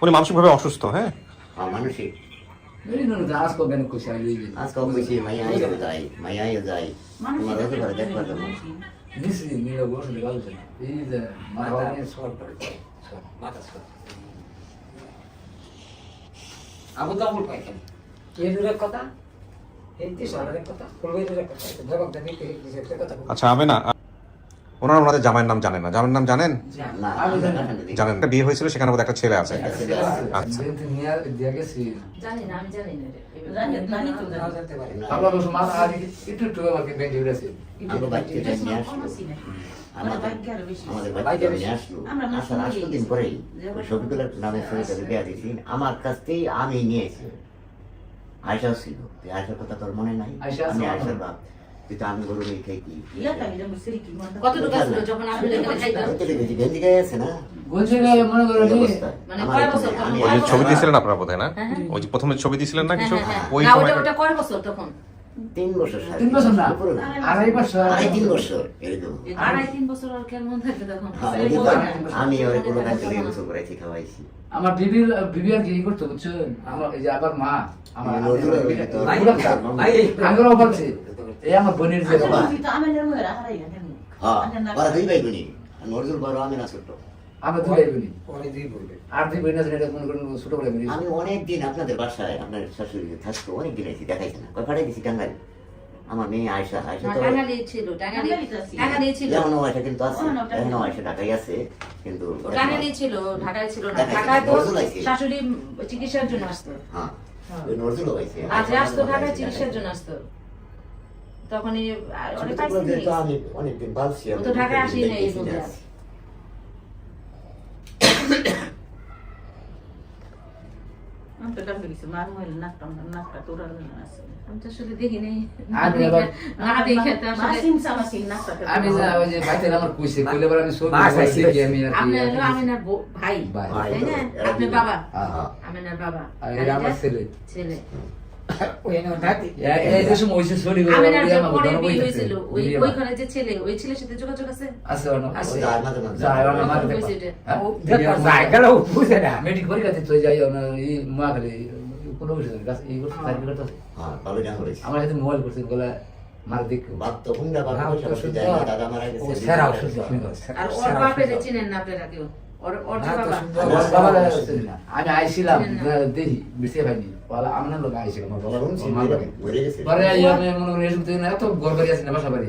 উনি মানসিকভাবে অসুস্থ। হ্যাঁ, মানসিক এই নো না আজকে কেন খুশি আইলি যে আজকে বেশি মাইয়াই যাই তোমার হতে পারে দেখবার জন্য। দিছি নিয়ে বসে গেছে এই যে মাথা নিয়ে সর পড়ে মাথা সর আবু দাবুল পাইছেন এই দূরের কথা এই তিসারের কথা কলবে দূরের কথা জবাব দেবে কি কথা। আচ্ছা, আমি না ওনারা ওনাদের জামাইয়ের নাম জানেন না? জামাইয়ের নাম জানেন? না জানেন, একটা বিয়ে হয়েছিল, সেখানে বোধহয় একটা ছেলে আছে। আচ্ছা, যেতে নিয়ে দিয়া গেছি জানি না, আমি জানি না রে। জানি তো না জানতে পারি আমরা বসে মাথা আগে একটু একটু আমাকে বেঁধে উড়েছে আমার বাচ্চাটা নিয়ে আসলো, আমাদের বাচ্চাটা নিয়ে আসলো, আসার 8 দিন পরেই শফিকুলের নামে সহিত বিয়া দিয়েছি। আমার কাছ থেকেই আমি নিয়েছি। আয়সাও ছিল, আয়সার কথা তোর মনে নাই? আয়শা আমি আছে, আয়সার বাপ। তুই তো আমি গরু নেই খাই কি ইয়াটা আমি যেমন সিরি কি মন কতটুকু আসলো যখন আপনি এখানে খাইতাম? গেঞ্জি গায়ে আছে না গঞ্জি গায়ে মনে করো এই যে অবস্থা। মানে আমার কয় এখন- বছর তখন? আমি ওই যে এখন- ছবি দিয়েছিলেন আপনারা বোধহয় না? হ্যাঁ, হ্যাঁ। ওই যে প্রথমে ছবি দিয়েছিলেন না কিছু? হ্যাঁ, হ্যাঁ, ওই না, সময় ওটা কয় বছর তখন? 3 বছর 3 বছর না, উপরে না। 2.5 বছর। 3 বছর এরকম। 2.5-3 বছর আর কেমন থাকবে তখন? হ্যাঁ, এই যে আমি ওই কোনো কাজ করে গোসল করাইছি খাওয়াইছি আমার বিবি আর কি করতো বুঝছো, আমার এই যে আবার মা আমার আমি নজরুলের ওই তো- আমি ওরা বলছি এই আমার বোনের যে বাবা আমেনের মুহের হারাই গেল হ্যাঁ ওরা দুই ভাই বোনই নজরুল বড় আমি না ছোট আমরা দুই ভাই বোনি আর দুই বোন আছে, এটা মনে করেন ছোট বলে বোন। আমি অনেক দিন আপনাদের বাসায় আপনার শাশুড়ি থাকতো অনেক দিন আছি দেখাইছে না কয় পাঠাই দিছি টাঙ্গাইল আমার মেয়ে আয়সা আয়সা তো টাঙ্গাইলে ছিল, টাঙ্গাইলে ছিল। এখনো আয়সা কিন্তু আছে এখনো আয়সা ঢাকায় আছে কিন্তু ও টাঙ্গাইলে ছিল, ঢাকায় ছিল না। ঢাকায় ছিল, ঢাকায় তো নজরুল আইছে। শাশুড়ি চিকিৎসার জন্য আসতো। হ্যাঁ ওই নজরুল হয়েছে আজ আসতো ঢাকায় চিকিৎসার জন্য আসতো। তখনই অনেক পাইছি নেই। তো আমি অনেকদিন ভাবছি ও তো ঢাকায় আসেই নাই এই বুঝে। আমি তো ডাক্তার গেছি মার মুহের নাকটা তোরা আছে আমি তো আসলে দেখি নাই। আমি আবার- না দেখে তো আসলে মাসিম সামাসিম নাকটা আমি যা ওই যে ভাইতে আমার কইছে কইলে পরে আমি সব বলছি কি আমি আর আপনি কি হলো আমিনার ভাই, ভাই। তাই না? আপনি বাবা, হ্যাঁ। আমিনার বাবা। আর এটা আমার ছেলে ছেলে। এই যে সময় হইছে সরি করে আমিনার যে আমার পরে ধরে বিয়ে বইতেছে। হয়েছিল, ওই বিয়ে ওই ঘরে যে ছেলে, ওই ছেলের সাথে যোগাযোগ আছে? আছে অনেক আছে যায় মাঝে মাঝে যায় অনেক মাঝে কখন দেখো। হয়েছে এটা? হ্যাঁ? দেখো, জায়গাটাও বুঝে না। মেডিক পরীক্ষাতে তো যাই না এই মা খালি কোনো বিষয় না গাছ এই করতে সাইড করতে হ্যাঁ ভালো জানা হয়েছে আমার সাথে মোবাইল করতে বলে মার দেখ বাপ তো হুন্ডা বাপ বাপ তো পয়সা শুদ্ধ। যায় না, দাদা মারা ও গেছে সেরা ওষুধ শুনি তো, আর ওর বাপের চিনেন না আপনারা কেউ? ওর যে না তো বাবা? শুদ্ধ। বাবা আমি আইছিলাম দেখি বেশি ভাইনি বলে আমার লোক আইছিল আমার বাবা শুনছি আমার বাড়ি। মরে গেছে পরে আই আমি মনে করি এসব থেকে এত গড় বাড়ি আছে না বাসা বাড়ি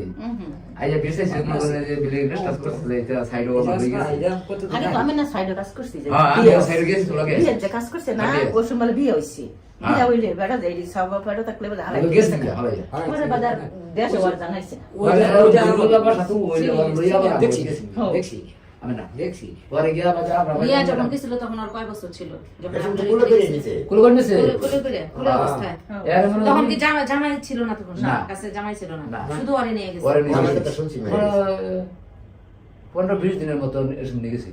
আইয়া বেশি ছিল মনে করি যে বিলে রেস্টাস করতে এটা সাইড ওভার হয়ে গেছে আগে তো আমি না সাইডে কাজ করছি যে হ্যাঁ আমি সাইড গেছি তো লাগে বিয়ে যে কাজ করছে না ওই সময় বিয়ে হইছে বিয়ে হইলে বেড়া দেই সব ফেরত থাকলে বলে হারাই গেছি না হলাই পরে বাজার দেশে ওর জানাইছে ওইটা দুর্গা বাসা তো ওই লইয়া বাবা দেখছি গেছি দেখছি আমি না দেখছি পরে গিয়া বাজা আমরা বিয়া যখন গেছিল তখন ওর কয় বছর ছিল? যখন এখন তো আপনারা গুলো করে নিছে কুল করতেছে খুলে অবস্থায়। এর মনে তখন কি জামাই ছিল না তখন? না। কাছে জামাই ছিল না, না। শুধু ওরে নিয়ে গেছে। ওরে নিয়ে আমার গেছি। কথা শুনছি মেরে গেছে। 15-20 দিনের মতন এসব নিয়ে গেছি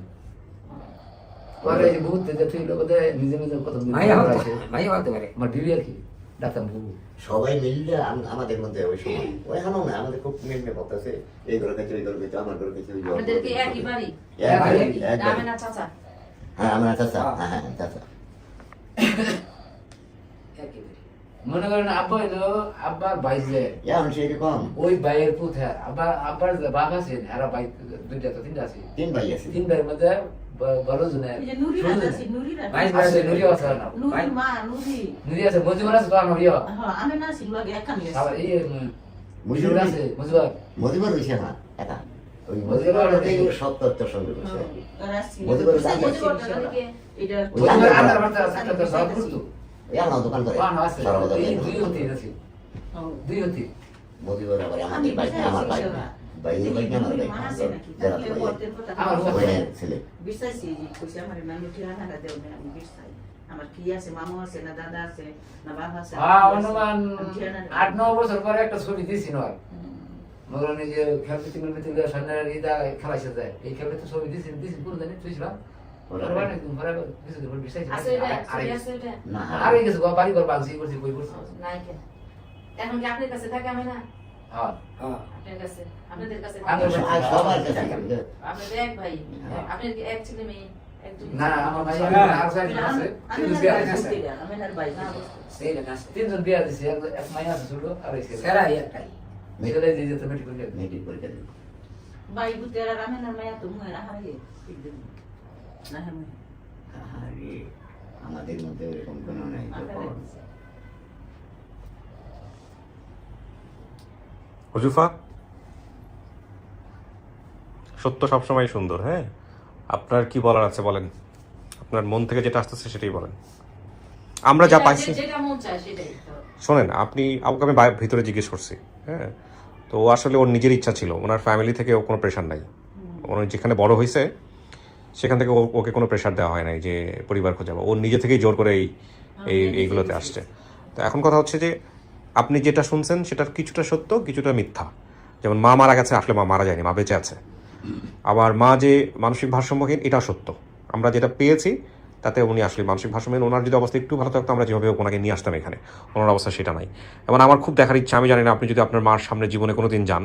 পরে এই যে বহুত দেখে ছিল বোধ নিজে নিজে কত মাইয়া হতে মাইয়া হতে পারে। আমার বিবি আর কি ডাক্তার বাবু সবাই মিললে আমাদের মধ্যে ওই সময় ওই হানো না আমাদের খুব মিললে করতেছে এই ঘরে কাছে ওই ঘরে কাছে আমার ঘরে কাছে ওই ঘরে আমাদের কি একই বাড়ি? এক বাড়ি, এক আমি বাড়ি। না চাচা। হ্যাঁ আমার চাচা হ্যাঁ হ্যাঁ চাচা মনে করেন আব্বা হইলো আব্বার ভাই যে এখন সে কম ওই ভাইয়ের পুত হ্যাঁ আব্বার যে বাপ আছে এরা ভাই দুইটা তো তিনটা আছে 3 ভাই আছে 3 ভাইয়ের মধ্যে বড় জনে এই যে নুরি আছে নুরি ভাই আছে নুরি আছে না নুরি মা নুরি নুরি আছে মজুর আছে তো আমার ইয়া হ্যাঁ আমি না ছিল আগে একানি আবার এই মুজিবুর মুজুর আছে মজুর মজিবর রইছে না একা ওই মজিবর মজিবর এই সত্তর তো সঙ্গে রইছে রাসি মজিবর এটা ওই মজুর আমরা- আন্দার মারতে আছে তো সব করতো ওই আমার দোকান করে ওয়ান আছে সারা বছর এই দুই হতি আছে দুই হতি মজিবর আবার আমাদের ভাই না আমার ভাই না ভাই এই ভাই না আমার ভাই না যারা ভাই আমার ওই ছেলে বিশ্বাসী কইছে আমার নানু ঠিকানা দেও না আমি বিশ্বাস আমার কি আছে মামু আছে না দাদা আছে না বাবা আছে অনুমান 8-9 বছর পরে একটা ছবি দিছি নয় মগর নিজে খেলতে মিলে সামনের ইদা খেলাইছে যায় এই খেলতে ছবি দিছি পুরো জানি তুইছিলাম ওরা মানে ঘরে কিছু দিন বিষয় আছে এটা, ছবি আছে এটা? না আরে কিছু বাড়ি ঘর বাংসি করছি কই করছি নাই কেন? এখন কি আপনার কাছে থাকে? আমি না হ্যাঁ আপনার কাছে, আপনাদের কাছে আমি থাকে? আর সবার কাছে থাকে আপনাদের এক ভাই, আপনার কি এক ছেলে মেয়ে? এক দুই না ছেলে? আমার ভাই আর সাইড আছে আমি তিন না বিয়া দিছে আমি না ভাই না সেই না তিনজন বিয়া দিছে এক মাইয়া আছে ছোট আর এই সেরা একটাই। মেয়েটাই যে যেতে মেটি করে মেট্রিক পরীক্ষা দিল ভাই বুতেরা আমি না মায়া তো মুয়ে হারিয়ে একদিন না আমি আরে আমাদের মধ্যে এরকম কোনো নাই যখন হুজুফা, সত্য সবসময় সুন্দর। হ্যাঁ, আপনার কি বলার আছে বলেন, আপনার মন থেকে যেটা আসতেছে সেটাই বলেন। আমরা যা পাইছি যেটা মন চায় সেটাই তো। শোনেন, আপনি আমাকে আমি ভিতরে জিজ্ঞেস করছি, হ্যাঁ, তো ও আসলে ওর নিজের ইচ্ছা ছিল, ওনার ফ্যামিলি থেকে ও কোনো প্রেশার নাই। ওর যেখানে বড় হয়েছে সেখান থেকে ওকে কোনো প্রেশার দেওয়া হয় নাই যে পরিবার খোঁজাবো, ও নিজে থেকেই জোর করে এইগুলোতে আসছে। তো এখন কথা হচ্ছে যে আপনি যেটা শুনছেন সেটার কিছুটা সত্য, কিছুটা মিথ্যা। যেমন মা মারা গেছে, আসলে মা মারা যায়নি, মা বেঁচে আছে। আবার মা যে মানসিক ভারসাম্যহীন, এটা সত্য। আমরা যেটা পেয়েছি তাতে উনি আসলে মানসিক ভারসাম্যহীন। ওনার যদি অবস্থা একটু ভালো থাকতো, আমরা যেভাবে ওনাকে নিয়ে আসতাম এখানে, ওনার অবস্থা সেটা নাই। এবং আমার খুব দেখার ইচ্ছা, আমি জানি না আপনি যদি আপনার মার সামনে জীবনে কোনো দিন যান,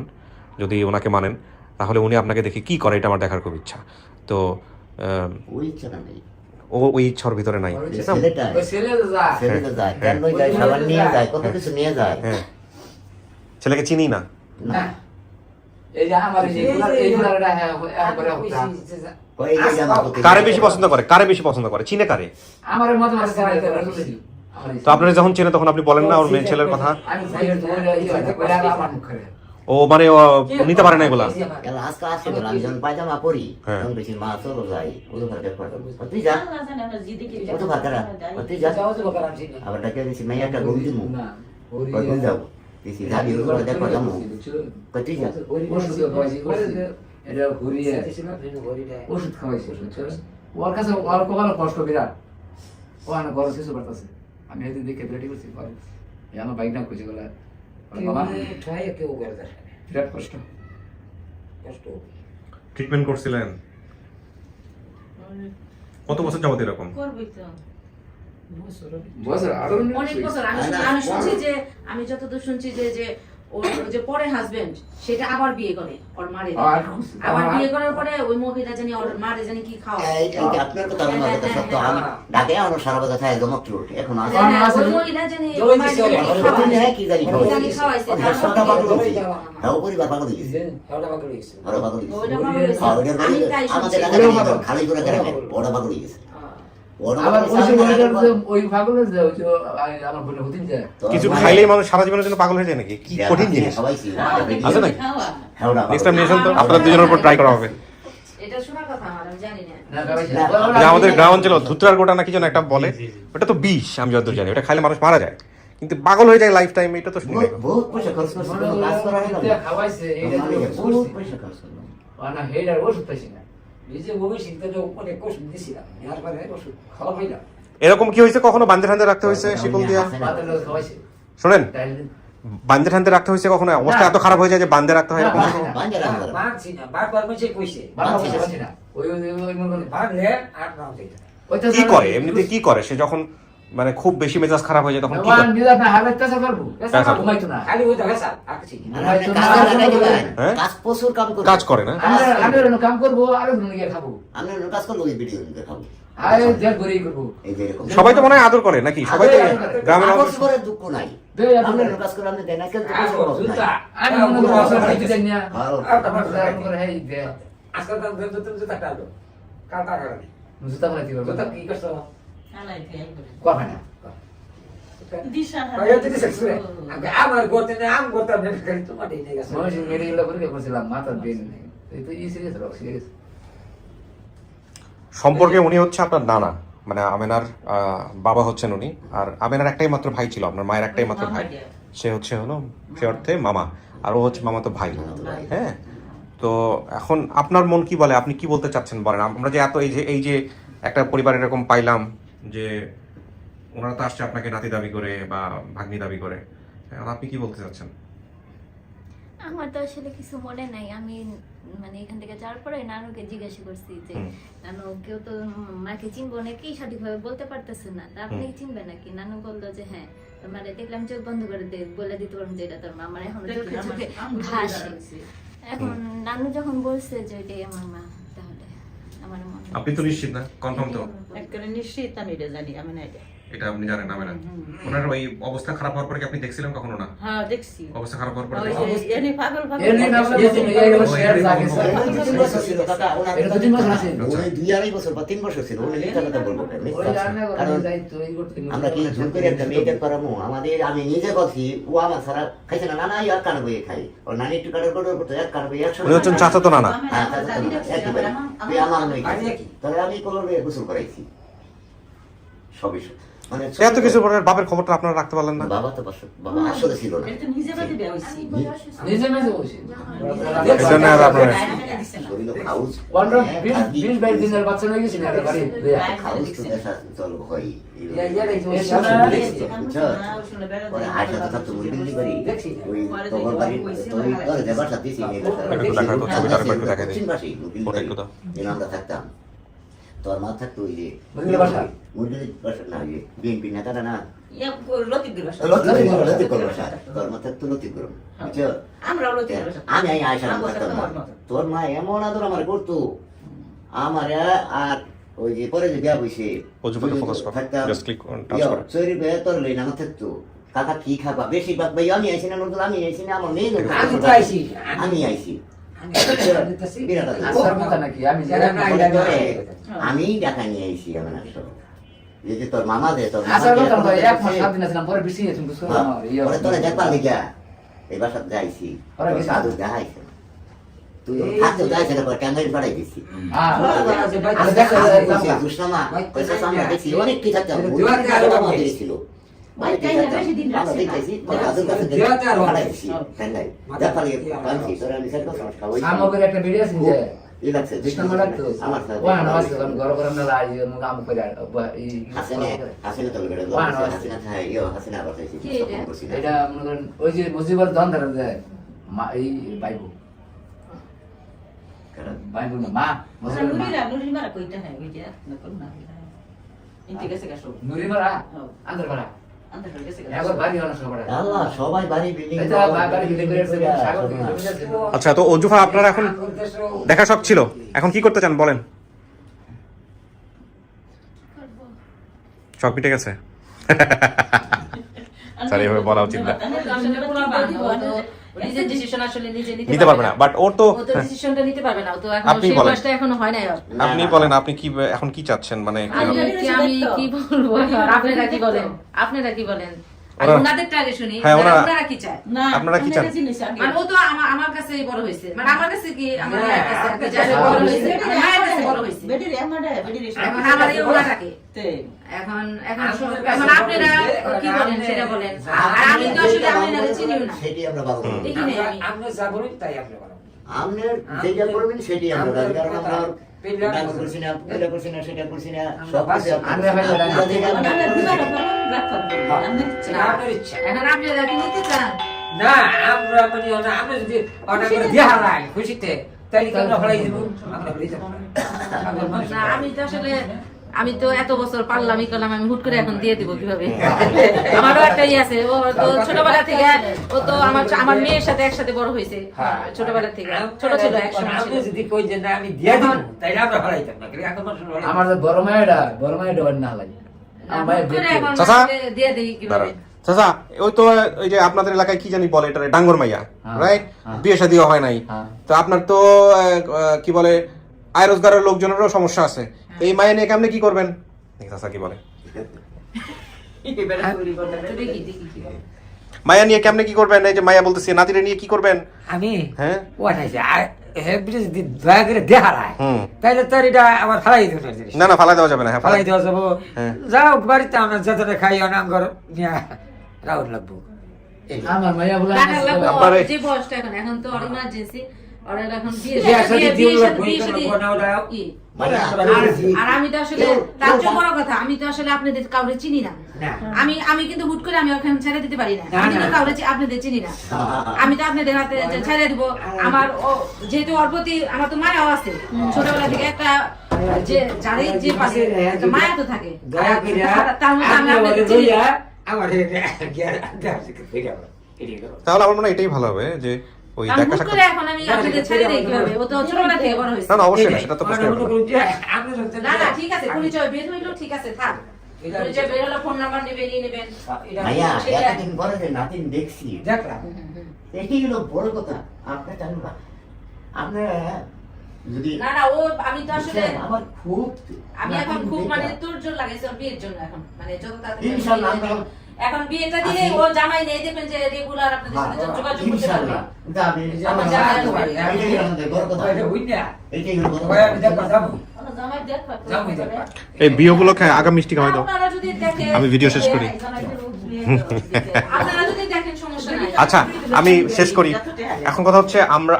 যদি ওনাকে মানেন, তাহলে উনি আপনাকে দেখে কী করে, এটা আমার দেখার খুব ইচ্ছা। তো ওই ইচ্ছাটা নেই, ওই ইচ্ছার ভিতরে নাই। ছেলেটা যায়, কেন যায়, সাবান নিয়ে যায়, কত কিছু নিয়ে যায়। হ্যাঁ, ছেলেকে চিনি না। না এই যে আমার এইগুলা হ্যাঁ একবারে ওই যে জামা পরে কারে বেশি পছন্দ করে, কারে বেশি পছন্দ করে, চিনে কারে? আমার মত আছে তো আপনারা যখন চেনে তখন আপনি বলেন না ওর মেয়ে ছেলের কথা? আমি কইরা আমার মুখ করে ও মানে নিতে পারে না এগুলা। আজকে আসছে বলে আমি যখন পায়জামা পরি তখন বেশি মা চলো যাই, ওদের ঘরে দেখো, তুই যা, ও তো ভাত খারা, তুই যা। আবার ডাকে দিছি মেয়ে একটা ঘুম দিমু, কখন যাও দিছি যাবি, ওদের ঘরে দেখো যাবো, তুই যা। এটা ঘুরিয়ে ওষুধ খাওয়াইছে, ওর কাছে ওর কপালে কষ্ট বিরাট, ও না ঘর কিছু করতেছে। আমি এদিন দেখে বিরাটি করছি, আমার বাইক না খুঁজে গেলে বিরাট কষ্ট। ট্রিটমেন্ট করছিলেন কত বছর যাবত এরকম? করবই তো বছর আরো অনেক বছর। আমি শুনছি যে, আমি যতদূর শুনছি যে ওর যে পরে হাজবেন্ড সেটা আবার বিয়ে করে ওর মারে, আবার বিয়ে করার পরে ওই মহিলা জানি ওর মারে জানি কি খাওয়া। আপনার কথা আমার কথা সত্য, আমি ডাকে আমার সারা কথা থাকে জমক চুট এখন আছে ওই মহিলা জানি ওর মারে জানি কি জানি খাওয়াইছে, সবটা পাগল হয়েছে, হ্যাঁ পরিবার পাগল হয়েছে, ওরা পাগল হয়েছে, আমাদের খালি করে দেয় ওরা পাগল হয়েছে। কিছু খাইলেই মানুষ সারা জীবনের জন্য পাগল হয়ে যায় নাকি? কি কঠিন জিনিস আছে নাকি? নেক্সট টাইম নিয়ে আসেন তো, আপনাদের দুজনের উপর ট্রাই করা হবে। এটা শোনার কথা আমার, আমি জানি না। যে আমাদের গ্রাম অঞ্চলে ধুতরার গোটা নাকি যেন একটা বলে, ওটা তো বিষ, আমি যতদূর জানি। ওটা খাইলে মানুষ মারা যায়, কিন্তু পাগল হয়ে যায় লাইফ টাইম, এটা তো শুনি নাই। বহুত পয়সা খরচ করছে, কাজ করা হয় না, খাওয়াইছে বহুত পয়সা খরচ করলো না, হেডার ওষুধ পাইছি না। এরকম কি হয়েছে কখনো? বান্ধে ঠান্ডে রাখতে হয়েছে শিকল দিয়া? শোনেন, বান্ধে ঠান্ডে রাখতে হয়েছে কখনো? অবস্থা এত খারাপ হয়ে যায় যে বান্ধে রাখতে হয়? এরকম কি করে এমনিতে, কি করে সে যখন মানে খুব বেশি মেজাজ খারাপ হয়ে যায় তখন কি করে? কাজ করে না, কাম করবো আরো খাবো, কাজ করবো, ভিডিও দেখাবো, সবাই তো মনে হয় আদর করে নাকি? সবাই তো গ্রামের মানুষ করে দুঃখ নাই, কাজ করে আপনি দেন না কেন? আমার করতে না, আম করতাম না, তোমার মাথা দিন সম্পর্কে উনি হচ্ছে আপনার নানা, মানে আমেনার বাবা হচ্ছেন উনি। আর আমেনার একটাই মাত্র ভাই ছিল, আপনার মায়ের একটাই মাত্র ভাই, সে হলো সে অর্থে মামা, আর ও হচ্ছে মামাতো ভাই। হ্যাঁ, তো এখন আপনার মন কি বলে, আপনি কি বলতে চাচ্ছেন বলেন? আমরা যে এত এই যে একটা পরিবার এরকম পাইলাম যে ওনারা তো আসছে আপনাকে নাতি দাবি করে বা ভাগ্নি দাবি করে, আপনি কি বলতে চাচ্ছেন? আমার তো আসলে কিছু মনে নাই। আমি মানে এখান থেকে যাওয়ার পরে নানুকে জিজ্ঞাসা করছি যে নানু কেউ তো মাকে চিনবো নাকি সঠিকভাবে বলতে পারতেছে না, তা আপনি চিনবেন নাকি? নানু বললো যে হ্যাঁ। মানে দেখলাম চোখ বন্ধ করে বলে দিতে পারলাম যে এটা তোর মা। আমার এখন চোখে চোখে ভাসে। এখন নানু যখন বলছে যে এটাই আমার মা, তাহলে আমার মনে। আপনি তো নিশ্চিত না? কনফার্ম তো? একবারে নিশ্চিত আমি এটা জানি, আমি না এটা আপনি জানেন না? মানে ওনার ওই অবস্থা খারাপ হওয়ার পরে কি আপনি দেখছিলেন কখনো? না, হ্যাঁ দেখছি। অবস্থা খারাপ হওয়ার পরে এনে পাগল পাগল আমরা কি ঝুল করে একটা মেয়েদের করামো? আমাদের আমি নিজে করছি, ও আমার সারা খাইছে না, নানা এক কান বইয়ে খাই, ওর নানি একটু কাটার করতে এক কান বইয়ে একশো চাচাতো নানা। আমার নই, তাহলে আমি কোনো গোসল করাইছি সবই। মানে এত কিছু পরে বাপের খবরটা আপনারা রাখতে পারলেন না? বাবা তো বাবা আসলে ছিল না। এটা তো নিজে বাদে বিয়া হইছি নিজে মেজে বসে এই জন্য আর আপনারা শরীর হাউস 15-20 দিনের বাচ্চা হয়ে গেছে না বাড়ি হাউস তো দেখা চল হয় পরে আশা তো থাকতো মুরগি বাড়ি ওই তোমার বাড়ি তুমি তোর দেবার সাথে সিনে একটু দেখা তো ছবিটা একটু দেখা দিই। ওটা একটু দাও আমরা থাকতাম তোর মা থাকতো ওই যে মুরগির বাসা মুরগির বাসা না ওই বিএনপি নেতারা না ইয়া লতিগুর বাসা লতিগুর বাসা তোর মা থাকতো লতিগুর বুঝছো আমরাও লতিগুর বাসা আমি আয়সা থাকতাম না। তোর মা এমন আদর আমার করতো আমার আর ওই যে পরে যে বিয়া বসে অজুফাকে ফোকাস করো, জাস্ট ক্লিক অন টাচ করো। চরি বে তোর লই না থাকতো কাকা কি খাবা বেশিরভাগ ভাই আমি আইছি না নতুন আমি আইছি না আমার মেয়ে আমি তো আইছি আমি আইছি বিরাট আদর। আসার কথা নাকি আমি আমি টাকা নিয়ে আইছি আমার আসলে এই যে তোর মামা দে তোর আসার কথা মামা নয়, এক মাস 7 দিন আসলাম পরে বেশি তুমি বুঝছো না পরে তোরা দেখবা লিখা এবার সব যাইছি ওরা গেছে? সাধু যাইছে তুই থাকতে যাইছে না ক্যামেরা পাঠাই দিছি হ্যাঁ আমি দেখা দুষ্টামা পয়সা সামনে দেখছি অনেক কি থাকতে ছিল সামগ্রী একটা ভিডিও আছে যে কৃষ্ণ মালার তো ওয়া নামাজ করলাম গরম গরম না লাই কাম করে এটা মনে করেন ওই যে মুজিবর দন ধরে যায় মা এই বাইবু বাইবু না মা মুজিবর মা নুরির মারা কইতা নাই ওই যে না কোন না ইনতে গেছে গাসো নুরি মারা আন্দর মারা আন্দর গেছে একবার বাড়ি হলো সবার আল্লাহ সবাই বাড়ি বিল্ডিং এটা বাড়ি বিল্ডিং করে সাগর আচ্ছা, তো অজুফা আপনারা এখন দেখা শখ ছিল, এখন কি করতে চান বলেন? শখ মিটে গেছে? সরি, এভাবে বলা উচিত না। নিজের ডিসিশন আসলে নিজে নিতে পারবে না, বাট ওর তো ও তো ডিসিশনটা নিতে পারবে না, ও তো এখন আপনি সেই বলেন। বয়সটা এখনো হয় নাই ওর। আপনি বলেন, আপনি কি এখন কি চাচ্ছেন, মানে আমি কি বলবো, আপনারা কি বলেন, আপনারা কি বলেন, আমি ওরা- ওনাদেরটা আগে শুনি, হ্যাঁ, ওনারা কি চায়, না আপনারা কি চান? মানে ও তো আমার কাছেই বড় হয়েছে, মানে আমার কাছে কি আমার মায়ের কাছে আর কি যাবে বড় হয়েছে, আমার মায়ের কাছে বড় হয়েছে, বেটির আমারে বেটির এখন আমার এই ওনাটাকে তে এখন এখন এখন আপনারা কি বলেন সেটা বলেন, আর আমি তো আসলে আমি না চিনিও না, সেটি আমরা ভালো করি। দেখি না আমি আমরা যা বলি তাই আপনি বলেন। আপনি যেটা করবেন সেটি আমরা করি। কারণ আমরা ডাক করছি না, এটা করছি না, সেটা করছি না, সব কিছু আমরা হয়তো আমরা যেটা আমরা দিবার রাখতাম আমরা না, আপনার ইচ্ছা। এখন আপনারা কি নিতে চান? না, আমরা মানে না, আমরা যদি অর্ডার করে দিয়ে হারাই খুশিতে, তাহলে কি আমরা ফলাই দিব? আমরা ফলাই যাব না। আমরা মানুষ না, আমি তো আসলে আমি তো এত বছর পারলাম ই করলাম, আমি হুট করে এখন দিয়ে দিব কিভাবে? আমারও একটা ইয়ে আছে, ও তো ছোটবেলা থেকে ও তো আমার মেয়ের সাথে একসাথে বড় হয়েছে ছোটবেলা থেকে, ছোট ছিল একসময় আপনি ছিল। যদি কই যে না আমি দিয়ে দিব, তাইলে আমরা ফলাইতাম না। কিন্তু এখন মানুষ ফলাই। আমার যে বড় মায়েরা বাড়ি না লাগে আমার মায়ের হুট করে বিয়ে এখন চাচা? আমাকে দিয়ে দেই কিভাবে? চাচা, ওই তো ওই যে আপনাদের এলাকায় কি জানি বলে, এটা ডাঙ্গর মাইয়া, হ্যাঁ, রাইট? হ্যাঁ। বিয়ে শাদীও হয় নাই, হ্যাঁ। তো আপনার তো কি বলে আয় রোজগারের লোকজনেরও সমস্যা আছে, তো এই মায়া নিয়ে কেমনে কি করবেন? দেখি চাচা কি বলে। দেখি দেখি কি বলে। মায়া নিয়ে কেমনে কি করবেন? এই যে মায়া বলতেছে, নাতিরে নিয়ে কি করবেন? আমি হ্যাঁ, ওঠাইছি যদি দয়া করে দিয়ে হারায়, তাইলে তোর এটা আমার ফেলাই দিতে পারছিস। না না, ফালাই দেওয়া যাবে না। হ্যাঁ, ফেলাই দেওয়া যাবো। হ্যাঁ। যাও বাড়িতে আমরা যতটা খাই অনাঙ্গর নিয়ে রাউন্ড লাগবো। আমার মাইয়া বলে টাকার লাগবে, আপনার যে বয়সটা এখন তো ইমার্জেন্সি, ওর এখন বিয়ে বিয়ে শাদী বিয়ে দিও, শাদী- বিয়ে বই শাদী- করবো না, ওরা ই। মানে আর আমি তো আসলে তার চেয়ে বড় কথা, আমি তো আসলে আপনাদের কাউরে চিনি না। না। আমি কিন্তু হুট করে আমি ওখানে ছেড়ে দিতে পারি না, না, আমি কিন্তু না। কাউরে আপনাদের চিনি না, আমি তো আপনাদের হাতে যে ছেড়ে দিব। আমার যেহেতু ওর প্রতি আমার তো মায়াও আছে, ছোটবেলা থেকে একটা যে যারই যে পাশে একটা মায়া তো থাকে, দয়া করে তার মধ্যে আমি আপনি আপনাদের আমাদের চিনি না। লইয়া আমার জ্ঞান তাহলে আমার মনে হয় এটাই ভালো হবে, যে ওই আমি দেখা হুট সাক্ষাৎ। করে এখন আমি আপনাদের ছেড়ে দিই কিভাবে? ও তো ছোটবেলা থেকে বড় হয়েছে। না না, অবশ্যই না, সেটা তো প্রশ্ন হবে না। না না, ঠিক আছে, পরিচয় বের হইলো, ঠিক আছে, থাক। পরিচয় বের হলো, ফোন নাম্বার নেবেন, নিয়ে নেবেন। মাইয়া সেটা- এতদিন পরে যে নাতিন দেখছি, দেখলাম এটাই হলো বড় কথা। আপনি জানেন না, আপনি যদি না না, ও আমি তো আসলে আমার খুব আমি এখন নাতিন খুব দেখা। মানে তোড়জোড় লাগাইছে ওর বিয়ের জন্য, এখন মানে যত তাড়াতাড়ি ইনশাআল্লাহ বিয়ে আমরা- দেবে। এখন বিয়েটা দিলে ও জামাই নেই, দেখবেন যে রেগুলার আপনাদের সাথে যোগাযোগ করতে পারবে। ইনশাআল্লাহ। কিন্তু আপনি আমার জামাই আসবে। এটাই আমাদের বড় কথা। ওইটা বুঝলি না এটাই হলো বড় ওই আমি কথা। দেখবার যাবো জামাই দেখবা এই বিয়ে উপলক্ষে আগাম মিষ্টি খাওয়াই দাও। আপনারা যদি দেখেন আমি ভিডিও শেষ করি। আপনারা যদি দেখেন সমস্যা নাই। আচ্ছা আমি শেষ করি। এখন কথা হচ্ছে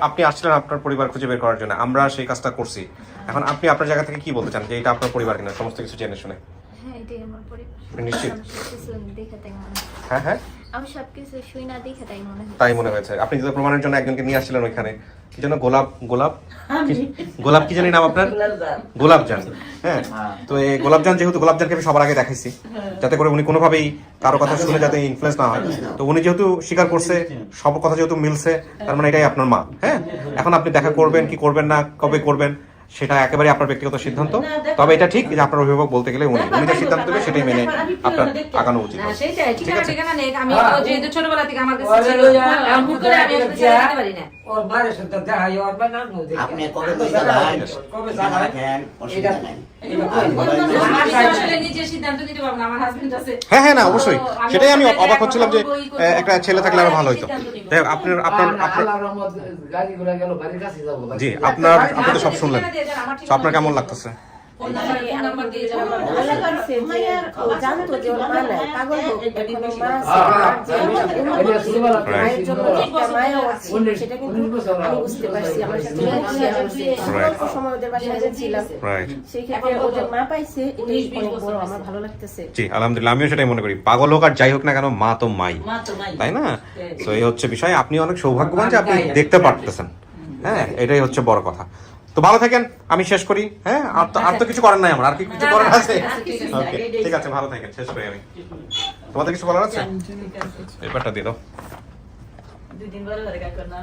আপনি আসছিলেন আপনার পরিবার খুঁজে বের করার জন্য, আমরা সেই কাজটা করছি। এখন আপনি আপনার জায়গা থেকে কি বলতে চান যে এটা আপনার পরিবার কিনা, সমস্ত কিছু জেনে শুনে? হ্যাঁ এটাই আমার পরিবার। নিশ্চিত? আমি সবকিছু দেখে তাই মনে হয়। হ্যাঁ হ্যাঁ আমি সবকিছু শুই না দেখে তাই মনে হয়। তাই মনে হয়েছে। আপনি যদি প্রমাণের জন্য একজনকে নিয়ে আসছিলেন ওইখানে, কি যেন গোলাপ কি জানি নাম আপনার? গোলাপজান। হ্যাঁ, তো এই গোলাপজান, যেহেতু গোলাপজানকে আমি সবার আগে দেখাইছি যাতে করে উনি কোনোভাবেই কারো কথা শুনে যাতে ইনফ্লুয়েন্স না হয়, তো উনি যেহেতু স্বীকার করছে, সব কথা যেহেতু মিলছে, তার মানে এটাই আপনার মা। হ্যাঁ, এখন আপনি দেখা করবেন কি করবেন না, কবে করবেন সেটা একেবারে আপনার ব্যক্তিগত সিদ্ধান্ত। তবে এটা ঠিক যে আপনার অভিভাবক বলতে গেলে উনি যে সিদ্ধান্ত দেবে সেটাই মেনে আপনার আগানো উচিত। না সেটাই ঠিকানা নেই। আমি তো যেহেতু ছোটবেলা থেকে আমার কাছে ওরে ছিল, লইয়া, আমি হুট করে আমি ওকে ছেড়ে দিতে পারি না। ওর মায়ের সাথে দেখা হয়, ওর বানান নদী আপনি কবে কইতে যান? কবে যাবেন? দেখেন, অসুবিধা নাই। আমি আসলে নিজে সিদ্ধান্ত নিতে পারবো না, আমার হাজবেন্ড আছে। হ্যাঁ হ্যাঁ না অবশ্যই, তো আমি সেটাই আমি ওর সাথে অবাক হচ্ছিলাম যে বই করবো, একটা ছেলে থাকলে আরো ভালো হতো। যাই হোক, আপনার আল্লাহর রহমত গাড়িগুলো গেল বাড়ির কাছে যাবো। জি আপনি তো সব শুনলেন, তো আপনার কেমন লাগতেছে? ফোন নাম্বার দিয়ে যাবো। ভালো লাগছে যে ও জানতো যে ওর মা নাই, পাগল হোক, এখনো মা আছে, আর যে মায়ের জন্য যে একটা মায়াও আছে, সেটা কিন্তু আমি বুঝতে পারছি। আমার সাথে শেয়ার করছি, অল্প সময় ওদের বাসায় ছিলাম, রাইট। সেই ক্ষেত্রে ওদের মা পাইছে, এটাই অনেক বড়, আমার ভালো লাগতেছে। জি আলহামদুলিল্লাহ, আমিও সেটাই মনে করি। পাগল হোক আর যাই হোক না কেন, মা তো মাই, তাই না? তো এই হচ্ছে বিষয়। আপনি অনেক সৌভাগ্যবান যে আপনি দেখতে পারতেছেন। হ্যাঁ, এটাই হচ্ছে বড় কথা। তো ভালো থাকেন, আমি শেষ করি। হ্যাঁ, আর তো কিছু করার নাই আমার, আর কি কিছু করার আছে? ওকে ঠিক আছে, ভালো থাকেন, শেষ করি আমি। তোমাদের কিছু বলার আছে? পেপারটা দিয়ে দাও। 2 দিন পরে কাকা না